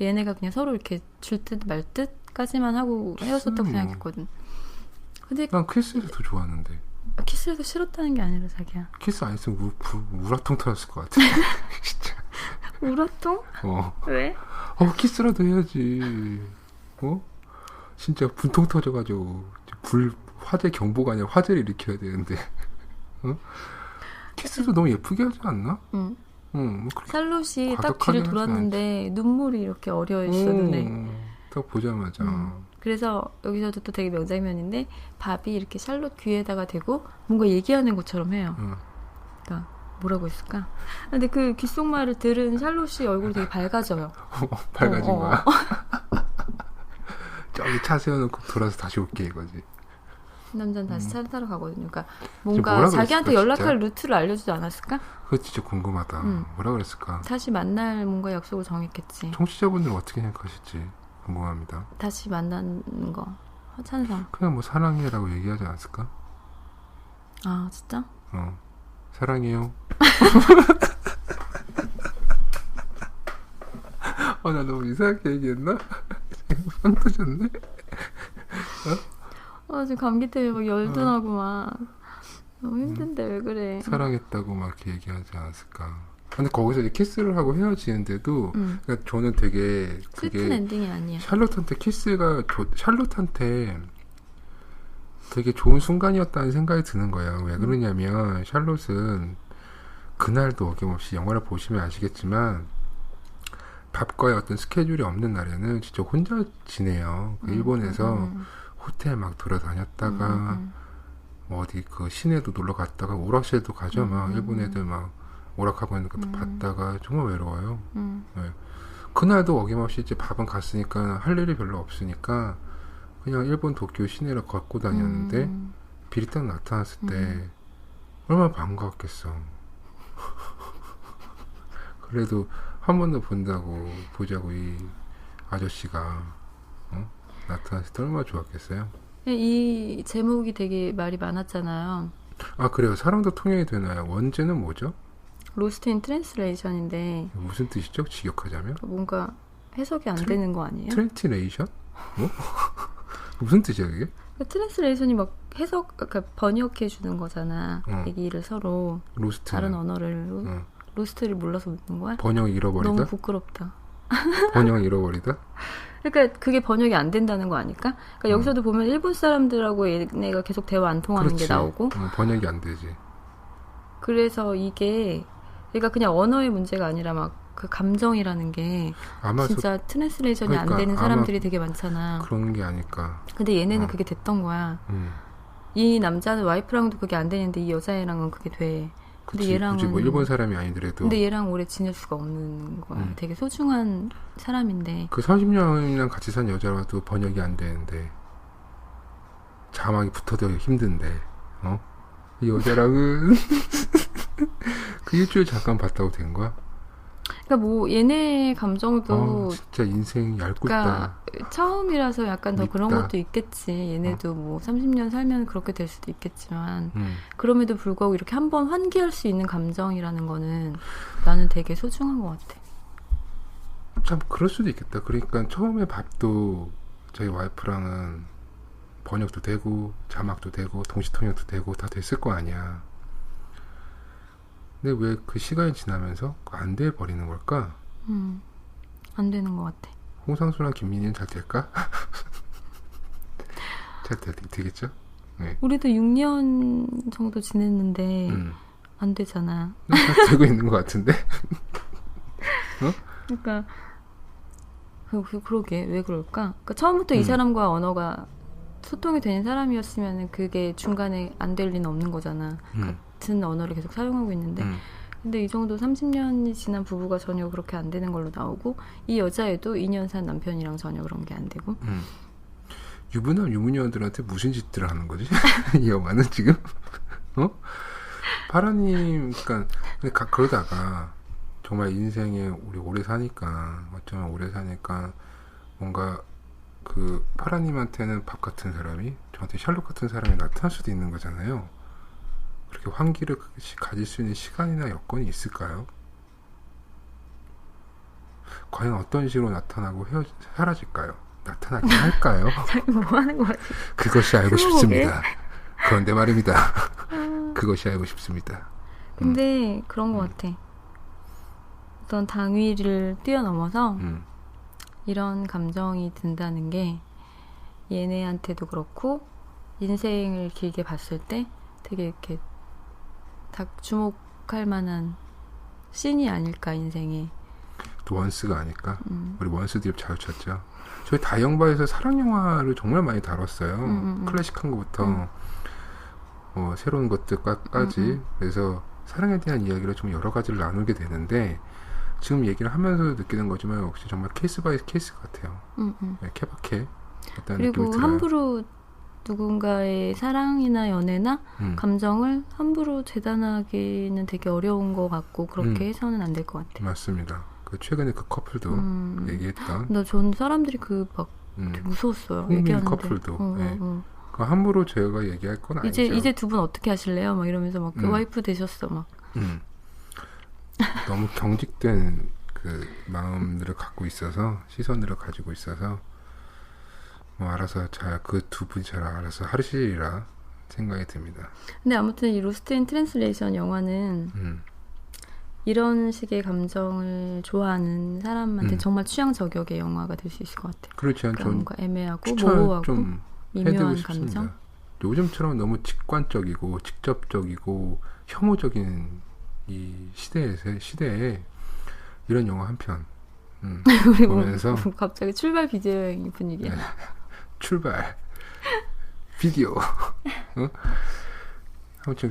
얘네가 그냥 서로 이렇게 줄 듯 말 듯까지만 하고 헤어졌다고 생각했거든. 근데 난 키스를 더 좋아하는데. 키스를 더 싫었다는 게 아니라 자기야. 키스 안 했으면 우라통 터졌을 것 같아. 진짜. 우라통? 왜? 키스라도 해야지. 진짜 분통 터져가지고 화재 경보가 아니라 화재를 일으켜야 되는데. 키스도 너무 예쁘게 하지 않나? 뭐 샬롯이 딱 뒤를 돌았는데 눈물이 이렇게 어려 있어 눈에. 딱 보자마자. 그래서 여기서도 또 되게 명장면인데 밥이 이렇게 샬롯 귀에다가 대고 뭔가 얘기하는 것처럼 해요. 그러니까 뭐라고 했을까? 근데 그 귓속말을 들은 샬롯이 얼굴이 되게 밝아져요. 밝아진 거야? 저기 차 세워놓고 돌아서 다시 올게 이거지. 남자는 다시 차를 타러 가거든요. 그러니까 뭔가 자기한테 연락할 루트를 알려주지 않았을까? 그거 진짜 궁금하다. 뭐라 그랬을까? 다시 만날 뭔가 약속을 정했겠지. 청취자분들은 어떻게 생각하실지 궁금합니다. 다시 만나는 거 찬성. 그냥 뭐 사랑해라고 얘기하지 않았을까? 아 진짜? 사랑해요. 나 너무 이상하게 얘기했나? 빵 터졌네? 지금 감기 때문에 막 열도 나고 막 너무 힘든데 왜 그래? 사랑했다고 막 이렇게 얘기하지 않았을까? 근데 거기서 이제 키스를 하고 헤어지는데도 그러니까 저는 되게 슬픈 엔딩이 아니야. 샬롯한테 키스가 샬롯한테 되게 좋은 순간이었다는 생각이 드는 거예요. 왜 그러냐면 샬롯은 그날도 어김없이 영화를 보시면 아시겠지만 밥과의 어떤 스케줄이 없는 날에는 진짜 혼자 지내요. 일본에서 호텔 막 돌아다녔다가 뭐 어디 그 시내도 놀러 갔다가 오락실도 가죠. 막 일본 애들 막 오락하고 있는 것도 봤다가 정말 외로워요. 네. 그날도 어김없이 이제 밥은 갔으니까 할 일이 별로 없으니까 그냥 일본 도쿄 시내를 걷고 다녔는데 빌이 딱 나타났을 때 얼마나 반가웠겠어. 그래도 한 번 더 보자고 이 아저씨가 나타났을 때 얼마나 좋았겠어요. 이 제목이 되게 말이 많았잖아요. 아 그래요. 사랑도 통용이 되나요? 원제는 뭐죠? 로스트 인 트랜스레이션인데 무슨 뜻이죠? 직역하자면? 뭔가 해석이 안 되는 거 아니에요? 트랜스레이션? 뭐? 무슨 뜻이야 그게? 트랜스레이션이 막 그러니까 번역해 주는 거잖아. 얘기를 서로 로스트 다른 언어를 로스트를 몰라서 묻는 거야? 번역 잃어버리다? 너무 부끄럽다. 번역 잃어버리다? 그러니까 그게 번역이 안 된다는 거 아닐까? 그러니까 여기서도 보면 일본 사람들하고 얘네가 계속 대화 안 통하는 그렇지. 게 나오고 번역이 안 되지. 그래서 이게 그러니까 그냥 언어의 문제가 아니라 막 그 감정이라는 게 아마 진짜 트랜스레이션이 그러니까 안 되는 사람들이 되게 많잖아. 그런 게 아닐까. 근데 얘네는 그게 됐던 거야. 이 남자는 와이프랑도 그게 안 되는데 이 여자애랑은 그게 돼. 근데 그치, 얘랑은 뭐 일본 사람이 아니더라도 근데 얘랑 오래 지낼 수가 없는 거야. 되게 소중한 사람인데 그 30년이랑 같이 산 여자라도 번역이 안 되는데 자막이 붙어도 힘든데 이 여자랑은 그 일주일 잠깐 봤다고 된 거야? 그러니까 뭐 얘네 감정도 진짜 인생 얇다. 그러니까 처음이라서 약간 더 그런 것도 있겠지. 얘네도 뭐 30년 살면 그렇게 될 수도 있겠지만 그럼에도 불구하고 이렇게 한번 환기할 수 있는 감정이라는 거는 나는 되게 소중한 것 같아. 참 그럴 수도 있겠다. 그러니까 처음에 밥도 저희 와이프랑은 번역도 되고 자막도 되고 동시통역도 되고 다 됐을 거 아니야. 근데 왜 그 시간이 지나면서 안 돼 버리는 걸까? 안 되는 것 같아. 홍상수랑 김민희는 잘 될까? 잘 되겠죠? 네. 우리도 6년 정도 지냈는데 안 되잖아. 잘 되고 있는 것 같은데? 어? 그러니까 그러게 왜 그럴까? 그러니까 처음부터 이 사람과 언어가 소통이 되는 사람이었으면 그게 중간에 안 될 리는 없는 거잖아. 같은 언어를 계속 사용하고 있는데 근데 이 정도 30년이 지난 부부가 전혀 그렇게 안 되는 걸로 나오고 이 여자애도 2년 산 남편이랑 전혀 그런 게 안 되고 유부남 유부녀들한테 무슨 짓들을 하는 거지? 이 영화는 지금? 어? 파라님 그러니까 그러다가 정말 인생에 우리 오래 사니까 어쩌면 오래 사니까 뭔가 그 파라님한테는 밥 같은 사람이 저한테 셜록 같은 사람이 나타날 수도 있는 거잖아요. 그렇게 환기를 가질 수 있는 시간이나 여건이 있을까요? 과연 어떤 식으로 나타나고 사라질까요? 나타나긴 할까요? 자기 뭐 하는 거지? 그것이 알고 싶습니다. 그런데 말입니다. 그것이 알고 싶습니다. 근데 그런 것 같아. 어떤 당위를 뛰어넘어서 이런 감정이 든다는 게 얘네한테도 그렇고 인생을 길게 봤을 때 되게 이렇게 딱 주목할 만한 씬이 아닐까 인생에. 또 원스가 아닐까? 우리 원스 드립 잘 쳤죠. 저희 다영바에서 사랑 영화를 정말 많이 다뤘어요. 클래식한 것부터 새로운 것들까지. 그래서 사랑에 대한 이야기를 좀 여러 가지를 나누게 되는데 지금 얘기를 하면서 느끼는 거지만 역시 정말 케이스 바이 케이스 같아요. 네, 케바케 일단 그리고 함부로 누군가의 사랑이나 연애나 감정을 함부로 재단하기는 되게 어려운 것 같고 그렇게 해서는 안 될 것 같아요. 맞습니다. 그 최근에 그 커플도 얘기했던. 나 전 사람들이 막 되게 무서웠어요. 얘기하는데. 커플도. 네. 그 함부로 제가 얘기할 건 아니죠. 이제 두 분 어떻게 하실래요? 막 이러면서 막 그 와이프 되셨어 막. 너무 경직된 그 마음들을 갖고 있어서 시선들을 가지고 있어서 뭐 알아서 잘 그 두 분이 잘 알아서 하시리라 생각이 듭니다. 근데 아무튼 이 로스트 인 트랜슬레이션 영화는 이런 식의 감정을 좋아하는 사람한테 정말 취향 저격의 영화가 될 수 있을 것 같아요. 그렇지 않죠. 뭔가 애매하고 모호하고 미묘한 감정. 요즘처럼 너무 직관적이고 직접적이고 혐오적인 이 시대에 이런 영화 한 편 보면서 갑자기 출발 비디오 여행 분위기야. 네. 출발 비디오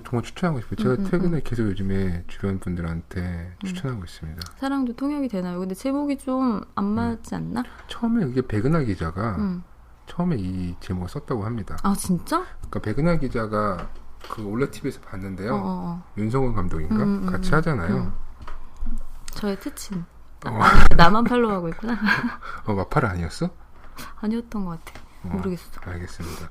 정말 추천하고 싶어요. 제가 최근에 계속 요즘에 주변 분들한테 추천하고 있습니다. 사랑도 통역이 되나요? 근데 제목이 좀 안 맞지 않나? 처음에 이게 백은하 기자가 처음에 이 제목을 썼다고 합니다. 아 진짜? 그러니까 백은하 기자가 그 올레 TV에서 봤는데요. 윤성원 감독인가 같이 하잖아요. 저의 특친. 나만 팔로우하고 있구나. 마팔 아니었어? 아니었던 것 같아. 모르겠어. 알겠습니다.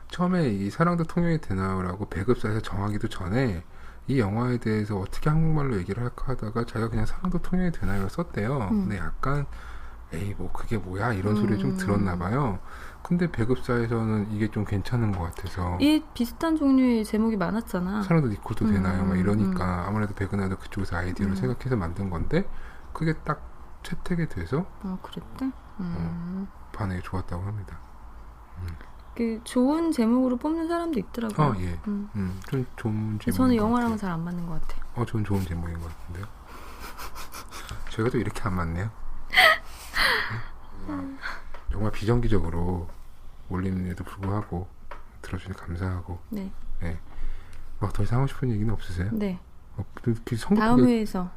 처음에 이 사랑도 통역이 되나요라고 배급사에서 정하기도 전에 이 영화에 대해서 어떻게 한국말로 얘기를 할까 하다가 자기가 그냥 사랑도 통역이 되나요를 썼대요. 근데 약간 에이 뭐 그게 뭐야 이런 소리 좀 들었나 봐요. 근데 배급사에서는 이게 좀 괜찮은 것 같아서 이 비슷한 종류의 제목이 많았잖아. 사랑도 니콜도 되나요? 막 이러니까 아무래도 백은하도 그쪽에서 아이디어를 생각해서 만든 건데 그게 딱 채택이 돼서 그랬대? 반응이 좋았다고 합니다. 그 좋은 제목으로 뽑는 사람도 있더라고요. 예. 좀 좋은 제목. 저는 영화랑은 잘 안 맞는 것 같아요. 저는 좋은 제목인 것 같은데요. 저희가 또 이렇게 안 맞네요. 정말 비정기적으로 올리는데도 불구하고 들어주니 감사하고. 네. 더 이상 하고 싶은 얘기는 없으세요? 네. 다음 회에서.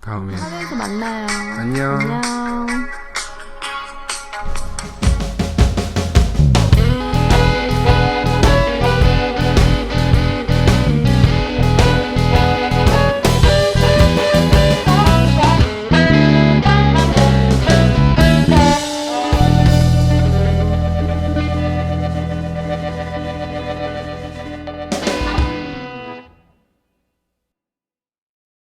다음 회에서 만나요. 안녕.